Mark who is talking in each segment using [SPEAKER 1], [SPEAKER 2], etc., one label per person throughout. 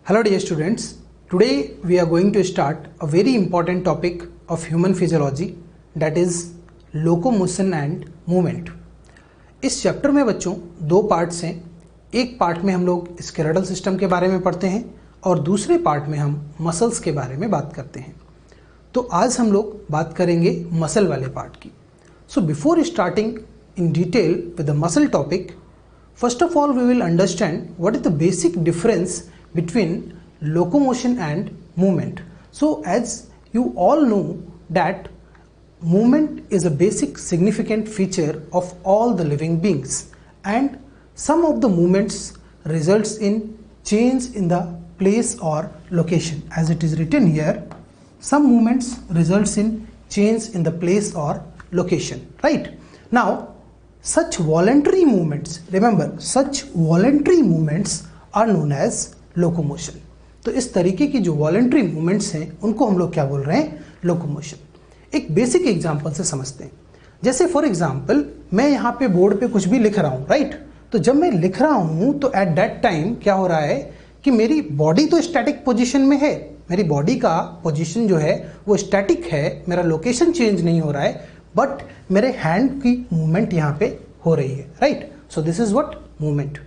[SPEAKER 1] Hello dear students, today we are going to start a very important topic of human physiology, that is locomotion and movement. इस chapter में बच्चों दो parts हैं. एक part में हम लोग स्केलेटल सिस्टम के बारे में पढ़ते हैं और दूसरे पार्ट में हम मसल्स के बारे में बात करते हैं. तो आज हम लोग बात करेंगे मसल वाले पार्ट की. So before starting in detail with the muscle topic, first of all we will understand what is the basic difference between locomotion and movement. So as you all know that movement is a basic significant feature of all the living beings, and some of the movements results in change in the place or location. As it is written here, some movements results in change in the place or location, right? Now such voluntary movements, remember such voluntary movements are known as locomotion. तो इस तरीके की जो voluntary movements हैं उनको हम लोग क्या बोल रहे हैं, locomotion. एक बेसिक एग्जांपल से समझते हैं. जैसे फॉर एग्जांपल मैं यहाँ पे बोर्ड पे कुछ भी लिख रहा हूँ, राइट? तो जब मैं लिख रहा हूँ तो एट दैट टाइम क्या हो रहा है कि मेरी बॉडी तो स्टैटिक पोजीशन में है, मेरी बॉडी का पोजीशन जो है वो स्टैटिक है, मेरा लोकेशन चेंज नहीं हो रहा है, बट मेरे हैंड की मूवमेंट यहाँ पे हो रही है, right? So this is what movement.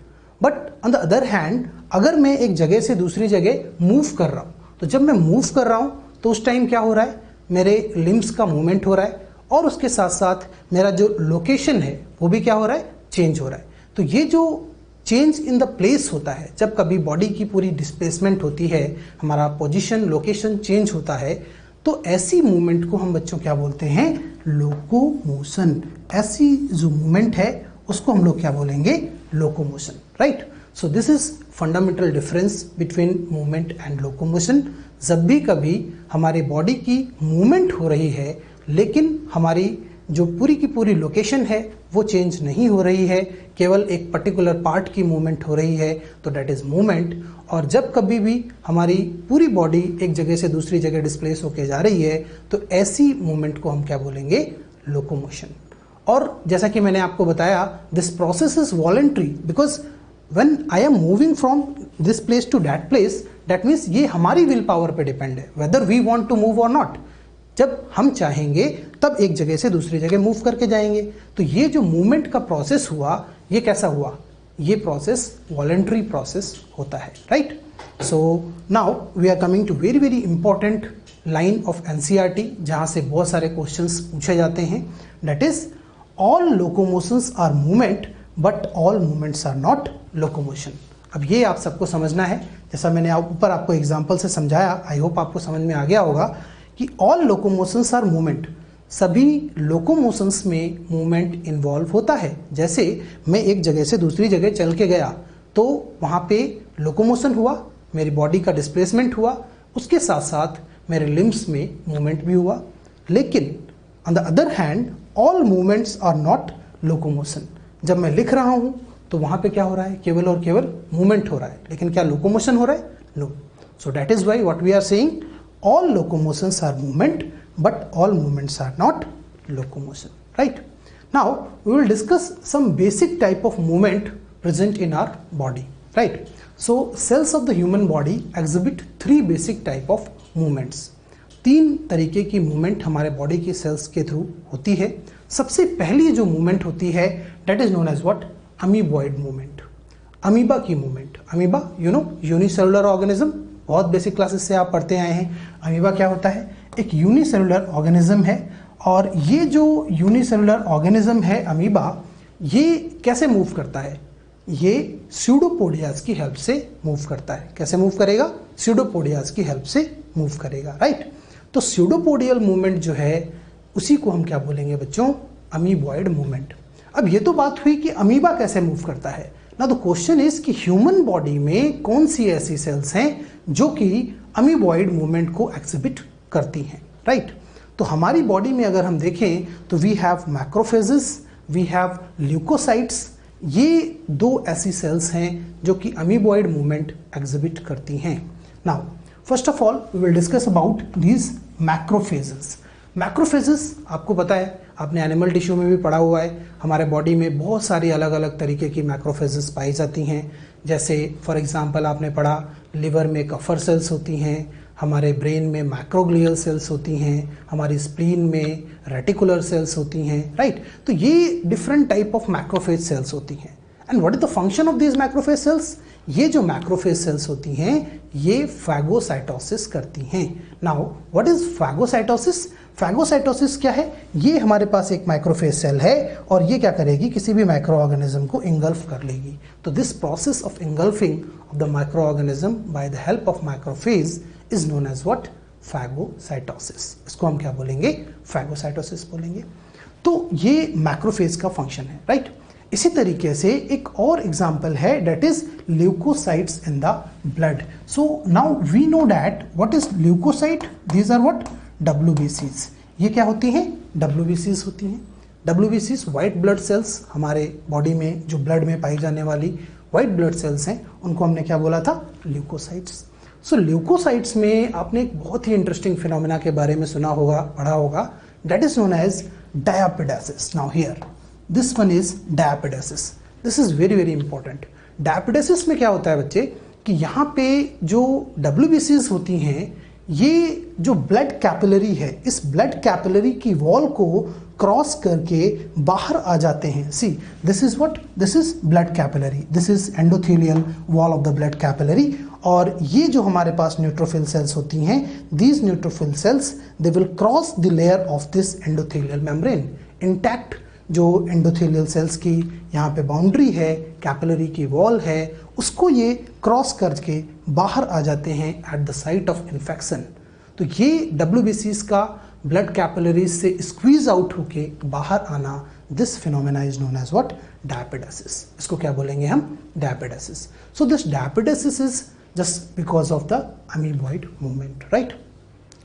[SPEAKER 1] But on the other hand अगर मैं एक जगह से दूसरी जगह मूव कर रहा हूँ, तो जब मैं मूव कर रहा हूँ तो उस टाइम क्या हो रहा है, मेरे लिम्स का मूवमेंट हो रहा है और उसके साथ साथ मेरा जो लोकेशन है वो भी क्या हो रहा है, चेंज हो रहा है. तो ये जो चेंज इन द प्लेस होता है, जब कभी बॉडी की पूरी डिस्प्लेसमेंट होती है, हमारा पोजीशन लोकेशन चेंज होता है, तो ऐसी मूवमेंट को हम बच्चों क्या बोलते हैं, लोकोमोशन. ऐसी जो मूवमेंट है उसको हम लोग क्या बोलेंगे, locomotion, right? So this is fundamental difference between movement and locomotion. जब भी कभी हमारी बॉडी की मूवमेंट हो रही है लेकिन हमारी जो पूरी की पूरी लोकेशन है वो चेंज नहीं हो रही है, केवल एक पर्टिकुलर पार्ट की मूवमेंट हो रही है, तो दैट इज मूवमेंट. और जब कभी भी हमारी पूरी बॉडी एक जगह से दूसरी जगह डिस्प्लेस होके जा रही है तो ऐसी मूवमेंट को हम क्या बोलेंगे, लोकोमोशन. और जैसा कि मैंने आपको बताया, this process is voluntary because when I am moving from this place to that place, that means ये हमारी विल पावर पे डिपेंड है, whether we want to move और नॉट. जब हम चाहेंगे तब एक जगह से दूसरी जगह मूव करके जाएंगे. तो ये जो मूवमेंट का प्रोसेस हुआ, ये कैसा हुआ, ये प्रोसेस वॉलंटरी प्रोसेस होता है, right? So now we are coming to very very important line of NCERT, जहाँ से बहुत सारे क्वेश्चंस पूछे जाते हैं. That is all locomotions are movement but all movements are not locomotion. अब ये आप सबको समझना है, जैसा मैंने ऊपर आपको एग्जाम्पल से समझाया, आई होप आपको समझ में आ गया होगा कि ऑल लोकोमोशंस आर मूवमेंट. सभी लोकोमोशंस में मूवमेंट इन्वॉल्व होता है. जैसे मैं एक जगह से दूसरी जगह चल के गया तो वहाँ पे लोकोमोशन हुआ, मेरी बॉडी का डिस्प्लेसमेंट हुआ, उसके साथ साथ मेरे लिम्स में मूवमेंट भी हुआ. लेकिन on the other hand all movements are not locomotion. जब मैं लिख रहा हूँ तो वहाँ पे क्या हो रहा है, केवल और केवल मूवमेंट हो रहा है, लेकिन क्या लोकोमोशन हो रहा है, no. So that is why what we are saying, all locomotions are movement but all movements are not locomotion, right? Now we will discuss some basic type of movement present in our body, right? So cells of the human body exhibit three basic type of movements. तीन तरीके की movement हमारे body की sales के through होती है. सबसे पहली जो मूवमेंट होती है that is known as what, amoeboid movement, amoeba की movement. Amoeba you know, unicellular organism, बहुत बेसिक क्लासेस से आप पढ़ते आए हैं. अमीबा क्या होता है, एक यूनिसेलुलर ऑर्गेनिज्म है. और ये जो यूनिसेलुलर ऑर्गेनिज्म है अमीबा, ये कैसे मूव करता है, ये स्यूडोपोडियाज की हेल्प से मूव करता है. कैसे मूव करेगा, स्यूडोपोडियाज की हेल्प से मूव करेगा, राइट? तो स्यूडोपोडियल मूवमेंट जो है उसी को हम क्या बोलेंगे बच्चों, अमीबॉइड मूवमेंट. अब ये तो बात हुई कि अमीबा कैसे मूव करता है. ना द क्वेश्चन इज कि ह्यूमन बॉडी में कौन सी ऐसी सेल्स हैं जो कि अमीबॉइड मूवमेंट को एक्सिबिट करती हैं, राइट? तो हमारी बॉडी में अगर हम देखें तो we have macrophages, we have leucocytes. ये दो ऐसी सेल्स हैं जो कि अमीबॉइड मूवमेंट एक्सिबिट करती हैं. Now first of all we will discuss about these macrophages. Macrophages आपको पता है, आपने एनिमल टिश्यू में भी पढ़ा हुआ है, हमारे बॉडी में बहुत सारी अलग अलग तरीके की मैक्रोफेजेस पाई जाती हैं। जैसे फॉर एग्जांपल आपने पढ़ा लिवर में कफर सेल्स होती हैं, हमारे ब्रेन में मैक्रोग्लियल सेल्स होती हैं, हमारी स्प्लीन में रेटिकुलर सेल्स होती हैं, राइट। तो ये different type of macrophage cells होती हैं। And what is the function of these macrophage cells? ये जो मैक्रोफेज सेल्स होती हैं ये फैगोसाइटोसिस करती हैं। Now what is phagocytosis? Phagocytosis क्या है? ये हमारे पास एक माइक्रोफेज सेल है और ये क्या करेगी, किसी भी माइक्रो ऑर्गेनिज्म को इंगल्फ कर लेगी। तो this process of engulfing of the microorganism by the help of microphage is known as what? Phagocytosis. इसको हम क्या बोलेंगे? फैगोसाइटोसिस बोलेंगे। तो ये मैक्रोफेज का फंक्शन है, राइट। इसी तरीके से एक और एग्जाम्पल है, that is leucocytes in the blood. So now we know that what is leucocyte, these are what? WBCs। ये क्या होती हैं? WBCs होती हैं। WBCs व्हाइट ब्लड सेल्स, हमारे बॉडी में जो ब्लड में पाई जाने वाली व्हाइट ब्लड सेल्स हैं, उनको हमने क्या बोला था? ल्यूकोसाइट्स। सो ल्यूकोसाइट्स में आपने एक बहुत ही इंटरेस्टिंग फिनोमेना के बारे में सुना होगा, पढ़ा होगा, that is known as diapedesis. Now here this one is diapedesis. This is very very important. Diapedesis में क्या होता है बच्चे कि यहाँ पे जो WBCs होती हैं, ये जो ब्लड कैपिलरी है, इस ब्लड कैपिलरी की वॉल को क्रॉस करके बाहर आ जाते हैं। See this is what? This is blood capillary, this is endothelial wall of the blood capillary. और ये जो हमारे पास न्यूट्रोफिल सेल्स होती हैं, these neutrophil cells they will cross the layer of this endothelial membrane. Intact जो endothelial cells की यहाँ पे बाउंड्री है, कैपिलरी की वॉल है, उसको ये क्रॉस करके बाहर आ जाते हैं at the site of infection. तो ये WBCs का ब्लड कैपिलरीज से स्क्वीज आउट होके बाहर आना, this phenomena is known as what? Diapedesis. इसको क्या बोलेंगे हम? Diapedesis. So this diapedesis is just because of the amoeboid movement, right.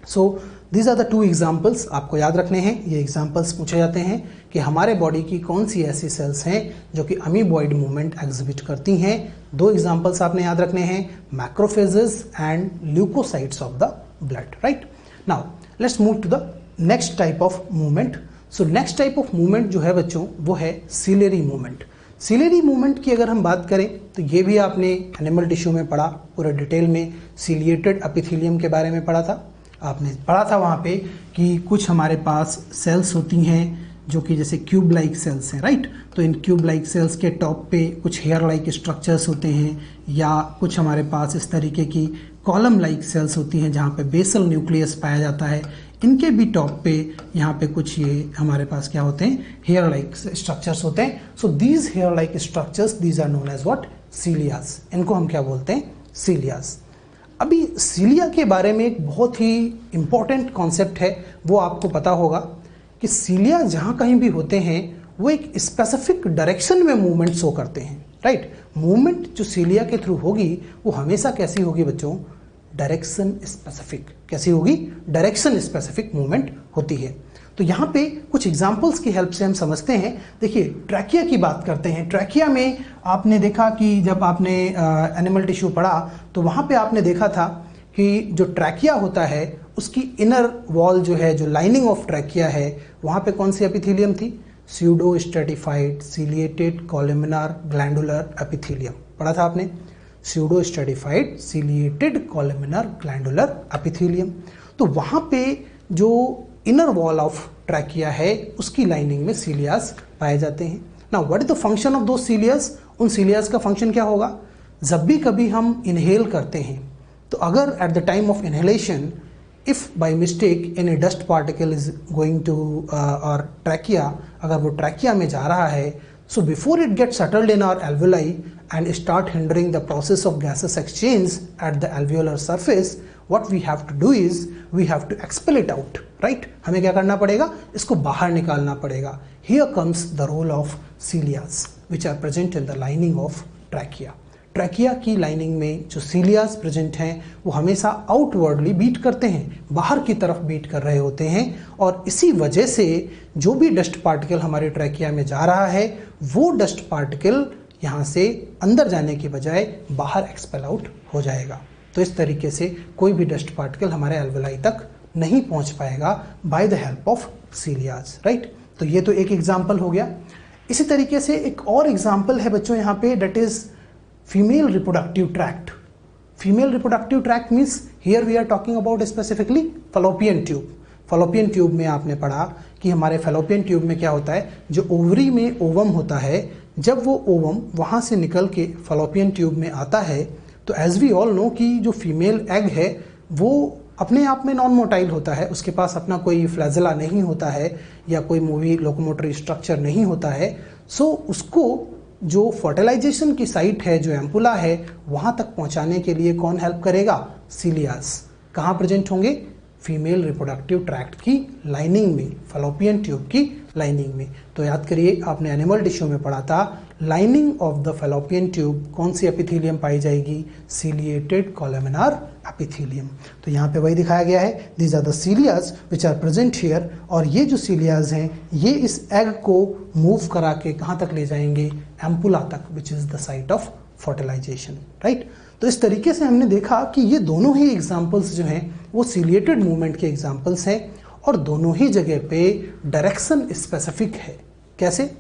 [SPEAKER 1] So these are the two examples, आपको याद रखने हैं। ये एग्जाम्पल्स पूछे जाते हैं कि हमारे बॉडी की कौन सी ऐसी सेल्स हैं जो कि अमीबॉइड मूवमेंट एग्जिबिट करती हैं। दो एग्जाम्पल्स आपने याद रखने हैं, macrophages and leucocytes of the blood, right. Now let's move to the next type of movement. So next type of movement जो है बच्चों, वो है सिलेरी मूवमेंट। सिलेरी मूवमेंट की अगर हम बात करें तो ये भी आपने एनिमल टिश्यू में पढ़ा, पूरे डिटेल में सीलिएटेड एपिथेलियम के बारे में पढ़ा था। आपने पढ़ा था वहाँ पे कि कुछ हमारे पास सेल्स होती हैं जो कि जैसे क्यूब लाइक सेल्स हैं, राइट। तो इन क्यूब लाइक सेल्स के टॉप पे कुछ हेयर लाइक स्ट्रक्चर्स होते हैं, या कुछ हमारे पास इस तरीके की कॉलम लाइक सेल्स होती हैं जहाँ पे बेसल न्यूक्लियस पाया जाता है। इनके भी टॉप पे यहाँ पे कुछ ये हमारे पास क्या होते हैं? हेयर लाइक स्ट्रक्चर्स होते हैं। So these hair like structures, these are known as what? Cilias. इनको हम क्या बोलते हैं? सीलियास। अभी सीलिया के बारे में एक बहुत ही इंपॉर्टेंट कॉन्सेप्ट है, वो आपको पता होगा कि सीलिया जहाँ कहीं भी होते हैं वो एक स्पेसिफिक डायरेक्शन में मूवमेंट शो करते हैं, राइट। मूवमेंट जो सीलिया के थ्रू होगी वो हमेशा कैसी होगी बच्चों? Direction specific. कैसी होगी? डायरेक्शन स्पेसिफिक मूवमेंट होती है। तो यहाँ पे कुछ एग्जाम्पल्स की हेल्प से हम समझते हैं। देखिए ट्रैकिया की बात करते हैं। ट्रैकिया में आपने देखा कि जब आपने एनिमल टिश्यू पढ़ा तो वहाँ पे आपने देखा था कि जो ट्रैकिया होता है उसकी इनर वॉल जो है, जो लाइनिंग ऑफ ट्रैकिया है, वहाँ पे कौन सी एपिथेलियम थी? Pseudo stratified ciliated columnar glandular epithelium. पढ़ा था आपने? Pseudo stratified ciliated columnar glandular epithelium. तो वहाँ पे जो इनर वॉल ऑफ ट्रैकिया है उसकी लाइनिंग में सीलियास पाए जाते हैं। Now what is the function of दो सीलियास? उन सीलियास का फंक्शन क्या होगा? जब भी कभी हम इनहेल करते हैं तो अगर at the time of inhalation if by mistake any dust particle is going to our trachea, अगर वो ट्रैकिया में जा रहा है, so before it get settled in our alveoli and start hindering the process of gaseous exchange at the alveolar surface, what we have to do is we have to expel it out, right? हमें क्या करना पड़ेगा? इसको बाहर निकालना पड़ेगा। Here comes the role of cilias which are present in the lining of trachea. Trachea की lining में जो सीलियास प्रेजेंट हैं वो हमेशा आउटवर्डली बीट करते हैं, बाहर की तरफ बीट कर रहे होते हैं, और इसी वजह से जो भी डस्ट पार्टिकल हमारे ट्रैकिया में जा रहा है वो डस्ट पार्टिकल यहाँ से अंदर जाने की बजाय बाहर एक्सपेल आउट हो जाएगा। तो इस तरीके से कोई भी डस्ट पार्टिकल हमारे एल्वेलाई तक नहीं पहुंच पाएगा by the help of cilias, right. तो ये तो एक एग्जाम्पल हो गया। इसी तरीके से एक और एग्जाम्पल है बच्चों यहाँ पे, that is female reproductive tract. Female reproductive tract means here we are talking about specifically Fallopian tube. Fallopian tube में आपने पढ़ा कि हमारे फैलोपियन ट्यूब में क्या होता है, जो ओवरी में ओवम होता है, जब वो ओवम वहाँ से निकल के फैलोपियन ट्यूब में आता है, तो एज वी ऑल नो कि जो फीमेल एग है वो अपने आप में नॉन मोटाइल होता है, उसके पास अपना कोई फ्लैजेला नहीं होता है या कोई मूवी लोकोमोटरी स्ट्रक्चर नहीं होता है। सो उसको जो फर्टिलाइजेशन की साइट है, जो एम्पुला है, वहाँ तक पहुँचाने के लिए कौन हेल्प करेगा? सीलियास। कहाँ प्रेजेंट होंगे? फीमेल रिप्रोडक्टिव ट्रैक्ट की लाइनिंग में, फैलोपियन ट्यूब की लाइनिंग में। तो याद करिए, आपने एनिमल टिश्यू में पढ़ा था, lining of the fallopian tube कौन सी एपिथेलियम पाई जाएगी? Ciliated columnar epithelium. तो यहाँ पे वही दिखाया गया है, these are the cilias which are present here. और ये जो सीलियाज हैं ये इस एग को मूव करा के कहाँ तक ले जाएंगे? एम्पुला तक, which is the site of fertilisation, right. तो इस तरीके से हमने देखा कि ये दोनों ही एग्जाम्पल्स जो हैं वो सीलिएटेड मूवमेंट के एग्जाम्पल्स हैं और दोनों ही जगह पे डायरेक्शन स्पेसिफिक है। कैसे?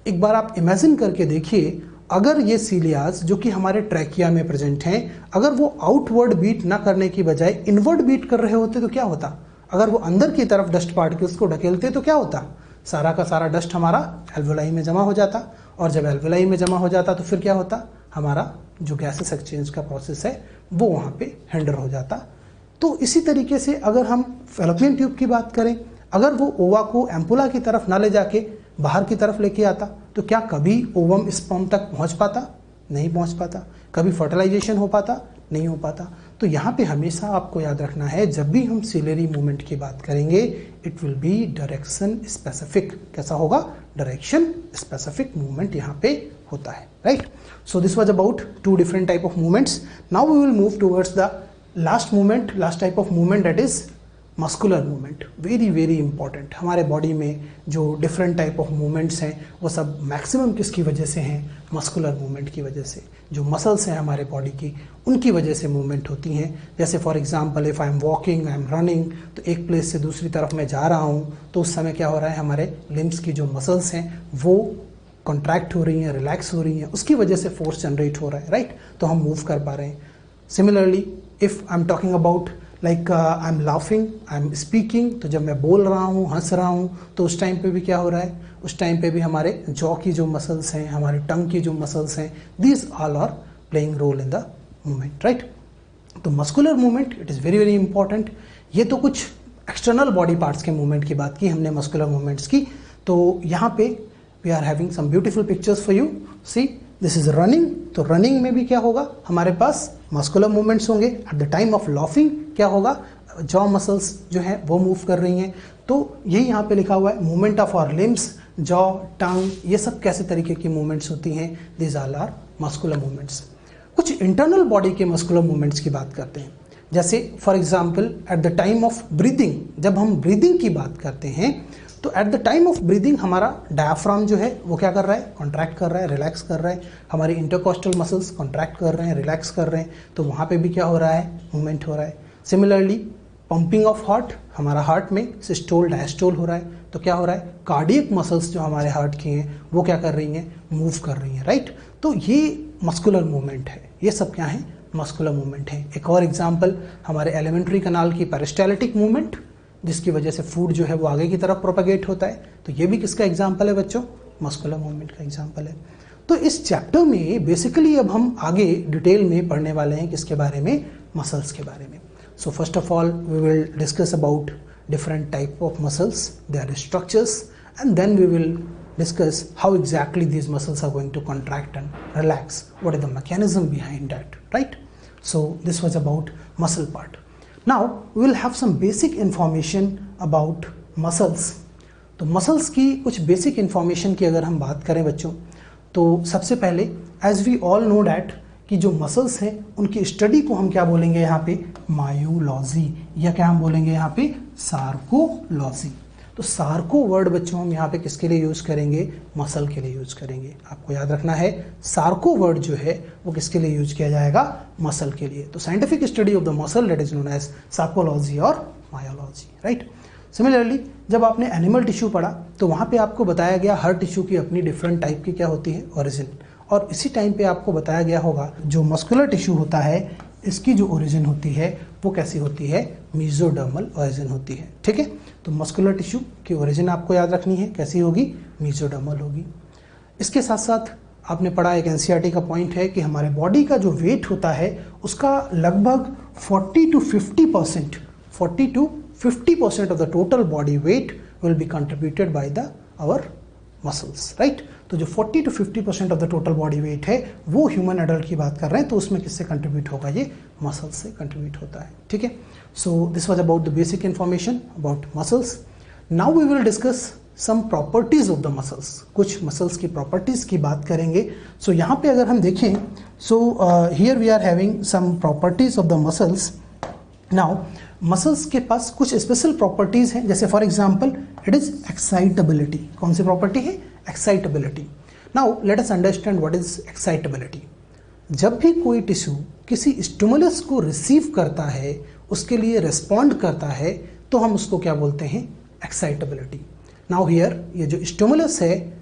[SPEAKER 1] एक बार आप इमेजिन करके देखिए, अगर ये सीलियाज जो कि हमारे ट्रैकिया में प्रेजेंट हैं, अगर वो आउटवर्ड बीट ना करने की बजाय इनवर्ड बीट कर रहे होते तो क्या होता? अगर वो अंदर की तरफ डस्ट पार्टिकल्स को ढकेलते तो क्या होता? सारा का सारा डस्ट हमारा एल्वेलाई में जमा हो जाता, और जब एल्वेलाई में जमा हो जाता तो फिर क्या होता? हमारा जो गैसेस एक्सचेंज का प्रोसेस है वो वहाँ पे हिंडर हो जाता। तो इसी तरीके से अगर हम फैलोपियन ट्यूब की बात करें, अगर वो ओवा को एम्पुला की तरफ ना ले जाके बाहर की तरफ लेके आता तो क्या कभी ओवम स्पर्म तक पहुंच पाता? नहीं पहुंच पाता। कभी फर्टिलाइजेशन हो पाता? नहीं हो पाता। तो यहाँ पे हमेशा आपको याद रखना है, जब भी हम सीलियरी मूवमेंट की बात करेंगे, it will be direction specific. कैसा होगा? डायरेक्शन स्पेसिफिक मूवमेंट यहाँ पे होता है, right. So this was about two different type of movements. Now we will move towards the last movement, last type of movement, that is muscular movement. Very very important. हमारे body में जो different type of movements हैं वो सब maximum किसकी वजह से हैं? मस्कुलर मूवमेंट की वजह से। जो मसल्स हैं हमारे बॉडी की, उनकी वजह से मूवमेंट होती हैं। जैसे for example, if I am walking, I am running, तो एक प्लेस से दूसरी तरफ मैं जा रहा हूँ तो उस समय क्या हो रहा है? हमारे लिम्स की जो मसल्स हैं वो कॉन्ट्रैक्ट हो रही हैं, रिलैक्स हो रही हैं, उसकी वजह से फोर्स जनरेट हो रहा है, राइट। तो हम मूव कर पा रहे हैं। Similarly if I am talking about like I am laughing, I am speaking, तो जब मैं बोल रहा हूँ, हंस रहा हूँ, तो उस टाइम पे भी क्या हो रहा है? उस टाइम पे भी हमारे जॉ की जो मसल्स हैं, हमारे टंग की जो मसल्स हैं, these all are playing role in the movement, right. तो muscular movement it is very very important. ये तो कुछ एक्सटर्नल बॉडी पार्ट्स के मूवमेंट की बात की हमने, मस्कुलर मूवमेंट्स की। तो यहाँ पे we are having some beautiful pictures for you. See, this is running. तो रनिंग में भी क्या होगा? हमारे पास मस्कुलर मूवमेंट्स होंगे। At the time of laughing क्या होगा? जॉ मसल्स जो हैं वो मूव कर रही हैं। तो यही यहाँ पे लिखा हुआ है, movement of our limbs, jaw, tongue, ये सब कैसे तरीके की मूवमेंट्स होती हैं? These all are muscular movements. कुछ इंटरनल बॉडी के मस्कुलर मूवमेंट्स की बात करते हैं। जैसे for example, at the time of breathing, जब हम ब्रीदिंग की बात करते हैं तो at the time of breathing हमारा डायाफ्राम जो है वो क्या कर रहा है? कॉन्ट्रैक्ट कर रहा है, रिलैक्स कर रहा है। हमारी इंटरकोस्टल मसल्स कॉन्ट्रैक्ट कर रहे हैं, रिलैक्स कर रहे हैं। तो वहाँ पे भी क्या हो रहा है? मूवमेंट हो रहा है। सिमिलरली पंपिंग ऑफ हार्ट, हमारा हार्ट में सिस्टोल डायस्टोल हो रहा है, तो क्या हो रहा है? कार्डियक मसल्स जो हमारे हार्ट की हैं वो क्या कर रही हैं? मूव कर रही हैं, राइट। तो ये मस्कुलर मूवमेंट है। ये सब क्या है? मस्कुलर मूवमेंट है। एक और एग्जाम्पल, हमारे एलिमेंट्री कनाल की पेरिस्टाल्टिक मूवमेंट, जिसकी वजह से फूड जो है वो आगे की तरफ प्रोपेगेट होता है। तो ये भी किसका एग्जाम्पल है बच्चों? मस्कुलर मूवमेंट का एग्जाम्पल है। तो इस चैप्टर में बेसिकली अब हम आगे डिटेल में पढ़ने वाले हैं किसके बारे में? मसल्स के बारे में। So first of all we will discuss about different type of muscles, their structures, and then we will discuss how exactly these muscles are going to contract and relax, what is the mechanism behind that, right? So this was about muscle part. Now we will have some basic information about muscles. तो muscles की कुछ basic information की अगर हम बात करें बच्चों, तो सबसे पहले as we all know that कि जो मसल्स हैं उनकी स्टडी को हम क्या बोलेंगे यहाँ पे? मायोलॉजी, या क्या हम बोलेंगे यहाँ पे? सार्कोलॉजी। तो सार्को वर्ड बच्चों हम यहाँ पे किसके लिए यूज़ करेंगे? मसल के लिए यूज़ करेंगे। आपको याद रखना है, सार्को वर्ड जो है वो किसके लिए यूज किया जाएगा? मसल के लिए। तो scientific study of the muscle that is known as sarcology और मायोलॉजी, राइट। सिमिलरली जब आपने एनिमल टिश्यू पढ़ा तो वहाँ पे आपको बताया गया हर टिश्यू की अपनी डिफरेंट टाइप की क्या होती है, ओरिजिन। और इसी टाइम पे आपको बताया गया होगा जो मस्कुलर टिश्यू होता है इसकी जो ओरिजिन होती है वो कैसी होती है, मेसोडर्मल ओरिजिन होती है, ठीक है। तो मस्कुलर टिश्यू की ओरिजिन आपको याद रखनी है, कैसी होगी, मेसोडर्मल होगी। इसके साथ साथ आपने पढ़ा एक एनसीईआरटी का पॉइंट है कि हमारे बॉडी का जो वेट होता है उसका लगभग 40 to 50% of the total body weight will be contributed by the our muscles, right. तो जो 40 to 50% of the total body weight है वो ह्यूमन एडल्ट की बात कर रहे हैं, तो उसमें किससे कंट्रीब्यूट होगा, ये मसल्स से कंट्रीब्यूट होता है, ठीक है। So this was about the basic information about muscles. Now we will discuss some properties of the muscles, कुछ मसल्स की प्रॉपर्टीज की बात करेंगे। सो यहाँ पे अगर हम देखें, so here we are having some properties of the muscles. Now muscles के पास कुछ स्पेशल प्रॉपर्टीज हैं, जैसे for example it is excitability. कौन सी प्रॉपर्टी है, excitability. Now let us understand what is excitability. जब भी कोई टिश्यू किसी स्टिमुलस को रिसीव करता है, उसके लिए रिस्पॉन्ड करता है, तो हम उसको क्या बोलते हैं, एक्साइटेबिलिटी। नाउ हियर ये जो स्टिमुलस है,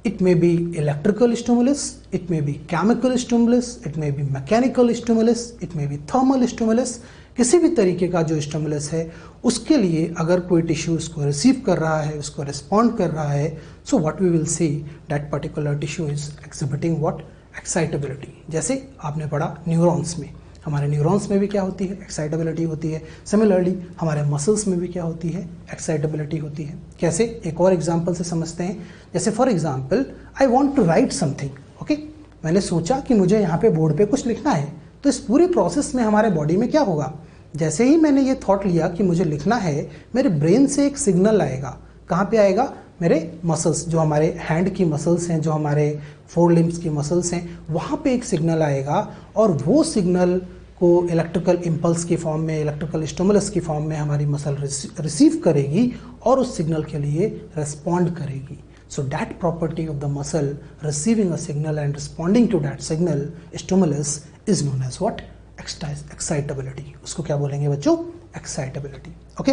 [SPEAKER 1] it may be electrical stimulus, it may be chemical stimulus, it may be mechanical stimulus, it may be thermal stimulus. किसी भी तरीके का जो स्टिमुलस है उसके लिए अगर कोई टिश्यू उसको रिसीव कर रहा है, उसको रिस्पॉन्ड कर रहा है, so what we will see that particular tissue is exhibiting what, excitability. जैसे आपने पढ़ा न्यूरॉन्स में, हमारे न्यूरॉन्स में भी क्या होती है, एक्साइटेबिलिटी होती है। सिमिलरली हमारे मसल्स में भी क्या होती है, एक्साइटेबिलिटी होती है। कैसे, एक और एग्जांपल से समझते हैं। जैसे for example I want to write something, okay, मैंने सोचा कि मुझे यहाँ पे बोर्ड पे कुछ लिखना है, तो इस पूरी प्रोसेस में हमारे बॉडी में क्या होगा, जैसे ही मैंने ये थॉट लिया कि मुझे लिखना है, मेरे ब्रेन से एक सिग्नल आएगा। कहाँ पे आएगा, मेरे मसल्स, जो हमारे हैंड की मसल्स हैं, जो हमारे फोर लिम्स की मसल्स हैं, वहाँ पे एक सिग्नल आएगा और वो सिग्नल को इलेक्ट्रिकल इम्पल्स की फॉर्म में, इलेक्ट्रिकल स्टिमुलस की फॉर्म में हमारी मसल रिसीव करेगी और उस सिग्नल के लिए रिस्पॉन्ड करेगी। So that property of the muscle receiving a signal and responding to that signal stimulus is known as what, excitability. उसको क्या बोलेंगे बच्चों, excitability, okay.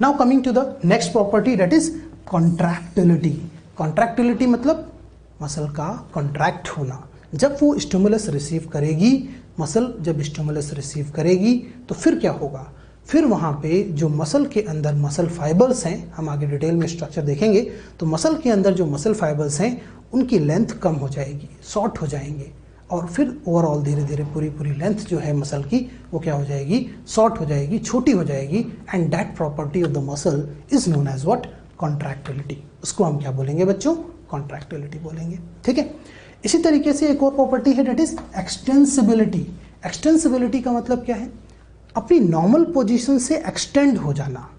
[SPEAKER 1] Now coming to the next property, that is contractility. Contractility मतलब muscle का contract होना। जब वो stimulus receive करेगी, मसल जब स्टिमुलस रिसीव करेगी तो फिर क्या होगा, फिर वहाँ पे जो मसल के अंदर मसल फाइबर्स हैं, हम आगे डिटेल में स्ट्रक्चर देखेंगे, तो मसल के अंदर जो मसल फाइबर्स हैं उनकी लेंथ कम हो जाएगी, शॉर्ट हो जाएंगे, और फिर ओवरऑल धीरे धीरे पूरी लेंथ जो है मसल की वो क्या हो जाएगी, शॉर्ट हो जाएगी, छोटी हो जाएगी। And that property of the muscle is known as what, contractility. उसको हम क्या बोलेंगे बच्चों, कॉन्ट्रैक्टिलिटी बोलेंगे, ठीक है। इसी तरीके से एक और प्रॉपर्टी है, दैट इज एक्सटेंसिबिलिटी। एक्सटेंसिबिलिटी का मतलब क्या है, अपनी नॉर्मल पोजीशन से एक्सटेंड हो जाना।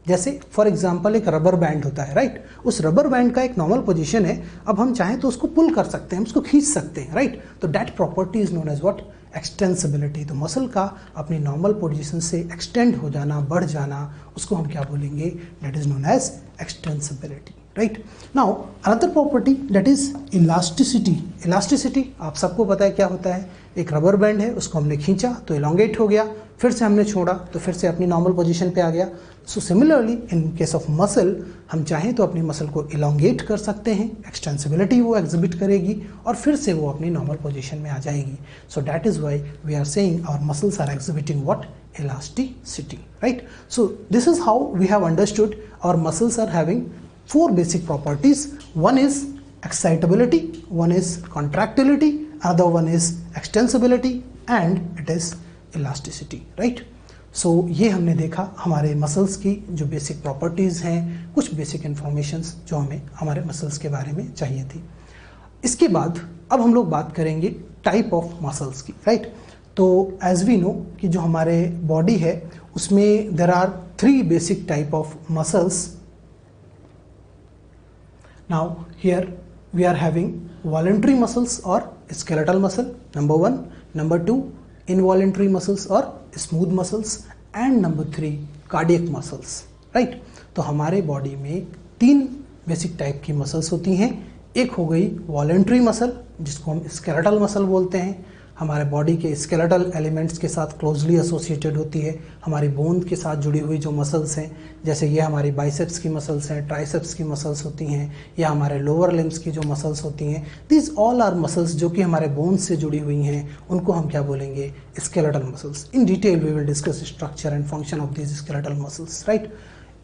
[SPEAKER 1] जैसे फॉर एग्जांपल एक रबर बैंड होता है, राइट, उस रबर बैंड का एक नॉर्मल पोजीशन है, अब हम चाहें तो उसको पुल कर सकते हैं, उसको खींच सकते हैं, राइट। तो that property is known as what, extensibility. तो मसल का अपनी नॉर्मल पोजीशन से एक्सटेंड हो जाना, बढ़ जाना, उसको हम क्या बोलेंगे, that is known as extensibility, right. Now another property that is elasticity. Elasticity आप सबको पता है क्या होता है, एक रबर बैंड है, उसको हमने खींचा तो इलोंगेट हो गया, फिर से हमने छोड़ा तो फिर से अपनी नॉर्मल पोजीशन पे आ गया। So similarly in case of muscle, हम चाहें तो अपनी मसल को इलोंगेट कर सकते हैं, एक्सटेंसिबिलिटी वो एग्जिबिट करेगी और फिर से वो अपनी नॉर्मल पोजीशन में आ जाएगी। So that is why we are saying our muscles are exhibiting what, elasticity, right? So this is how we have understood our muscles are having four basic properties. One is excitability, one is contractility, another one is extensibility and it is elasticity, right? So ये हमने देखा हमारे muscles की जो basic properties हैं, कुछ basic informations जो हमें हमारे मसल्स के बारे में चाहिए थी। इसके बाद अब हम लोग बात करेंगे टाइप ऑफ मसल्स की, राइट? तो एज वी नो कि जो हमारे बॉडी है उसमें there are 3 basic type of muscles. Now here we are having voluntary muscles और skeletal muscle, number 1, number 2 involuntary muscles और smooth muscles and number 3 cardiac muscles, right? तो हमारे बॉडी में 3 बेसिक टाइप की मसल्स होती हैं। एक हो गई वॉलंटरी मसल जिसको हम स्केलेटल मसल बोलते हैं, हमारे बॉडी के स्केलेटल एलिमेंट्स के साथ क्लोजली एसोसिएटेड होती है, हमारी बोन के साथ जुड़ी हुई जो मसल्स हैं, जैसे ये हमारी बाइसेप्स की मसल्स हैं, ट्राइसेप्स की मसल्स होती हैं, या हमारे लोअर लिम्स की जो मसल्स होती हैं, दिस ऑल आर मसल्स जो कि हमारे बोन्स से जुड़ी हुई हैं, उनको हम क्या बोलेंगे, skeletal muscles. In detail we will discuss structure and function of this skeletal muscles, right.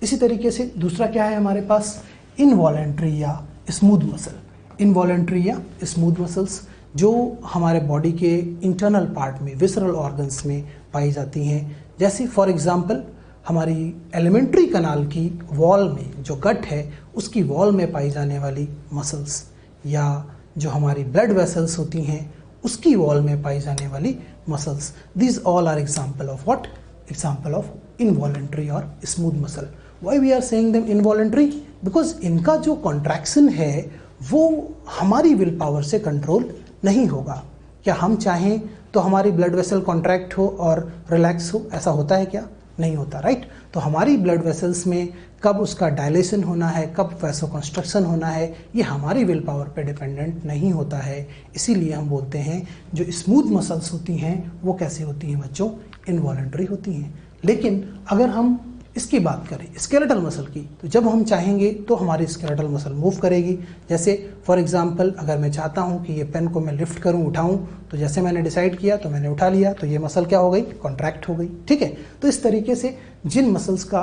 [SPEAKER 1] इसी तरीके से दूसरा क्या है हमारे पास, इनवॉलेंट्री या स्मूथ मसल। इनवॉलेंट्री या स्मूथ मसल्स जो हमारे बॉडी के इंटरनल पार्ट में, विसरल ऑर्गन्स में पाई जाती हैं, जैसे फॉर एग्जांपल हमारी एलिमेंट्री कनाल की वॉल में, जो गट है उसकी वॉल में पाई जाने वाली मसल्स, या जो हमारी ब्लड वेसल्स होती हैं उसकी वॉल में पाई जाने वाली muscles. These all are example of what, example of involuntary और smooth muscle. Why we are saying them involuntary, because इनका जो कॉन्ट्रैक्शन है वो हमारी विल पावर से कंट्रोल नहीं होगा। क्या हम चाहें तो हमारी ब्लड वेसल कॉन्ट्रैक्ट हो और रिलैक्स हो, ऐसा होता है क्या? नहीं होता, राइट। तो हमारी ब्लड वेसल्स में कब उसका डायलेशन होना है, कब वैसो कंस्ट्रक्शन होना है, ये हमारी विल पावर पे डिपेंडेंट नहीं होता है। इसीलिए हम बोलते हैं जो स्मूथ मसल्स होती हैं वो कैसे होती हैं बच्चों, इनवॉलेंट्री होती हैं। लेकिन अगर हम इसकी बात करें स्केलेटल मसल की, तो जब हम चाहेंगे तो हमारी स्केलेटल मसल मूव करेगी। जैसे फॉर एग्जांपल अगर मैं चाहता हूं कि ये पेन को मैं लिफ्ट करूं, उठाऊं, तो जैसे मैंने डिसाइड किया तो मैंने उठा लिया, तो ये मसल क्या हो गई, कॉन्ट्रैक्ट हो गई, ठीक है। तो इस तरीके से जिन मसल्स का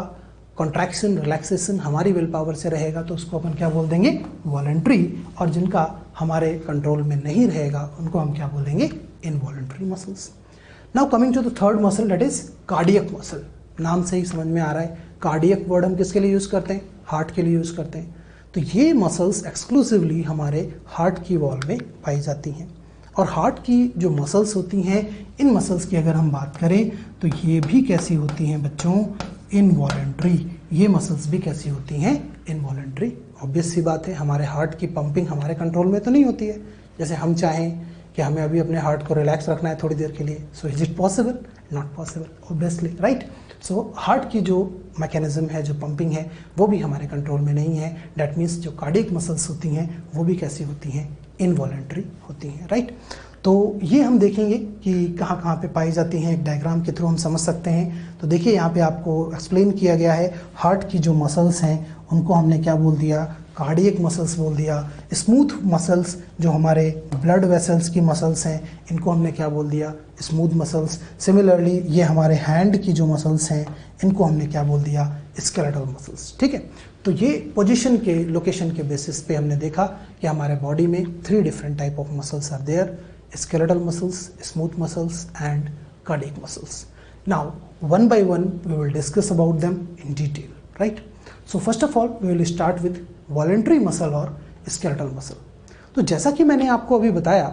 [SPEAKER 1] कॉन्ट्रैक्शन, रिलैक्सेशन हमारी विल पावर से रहेगा तो उसको अपन क्या बोल देंगे, वॉलेंट्री, और जिनका हमारे कंट्रोल में नहीं रहेगा उनको हम क्या बोलेंगे, involuntary muscles. Now coming to the third muscle, that is cardiac muscle. नाम से ही समझ में आ रहा है, कार्डियक वर्ड हम किसके लिए यूज़ करते हैं, हार्ट के लिए यूज़ करते हैं। तो ये मसल्स एक्सक्लूसिवली हमारे हार्ट की वॉल में पाई जाती हैं। और हार्ट की जो मसल्स होती हैं, इन मसल्स की अगर हम बात करें तो ये भी कैसी होती हैं बच्चों, इनवॉलेंट्री। ये मसल्स भी कैसी होती हैं, इनवॉलेंट्री। ऑब्वियस सी बात है, हमारे हार्ट की पंपिंग हमारे कंट्रोल में तो नहीं होती है। जैसे हम चाहें कि हमें अभी अपने हार्ट को रिलैक्स रखना है थोड़ी देर के लिए, so is it possible, not possible, obviously, right. So heart की जो मैकेनिज्म है, जो पंपिंग है, वो भी हमारे कंट्रोल में नहीं है। डैट मीन्स जो कार्डियक मसल्स होती हैं वो भी कैसी होती हैं, इनवॉलेंट्री होती हैं, राइट। तो ये हम देखेंगे कि कहाँ कहाँ पे पाई जाती हैं, एक डायग्राम के थ्रू हम समझ सकते हैं। तो देखिए यहाँ पे आपको एक्सप्लेन किया गया है, हार्ट की जो मसल्स हैं उनको हमने क्या बोल दिया, कार्डियक मसल्स बोल दिया। स्मूथ मसल्स जो हमारे ब्लड वेसल्स की मसल्स हैं, इनको हमने क्या बोल दिया, स्मूथ मसल्स। सिमिलरली ये हमारे हैंड की जो मसल्स हैं, इनको हमने क्या बोल दिया, स्केलेटल मसल्स, ठीक है। तो ये पोजीशन के, लोकेशन के बेसिस पे हमने देखा कि हमारे बॉडी में 3 different type of muscles are there, skeletal muscles, smooth muscles and cardiac muscles. Now one by one we will discuss about them in detail, right? So first of all we will start with voluntary muscle और skeletal muscle. तो जैसा कि मैंने आपको अभी बताया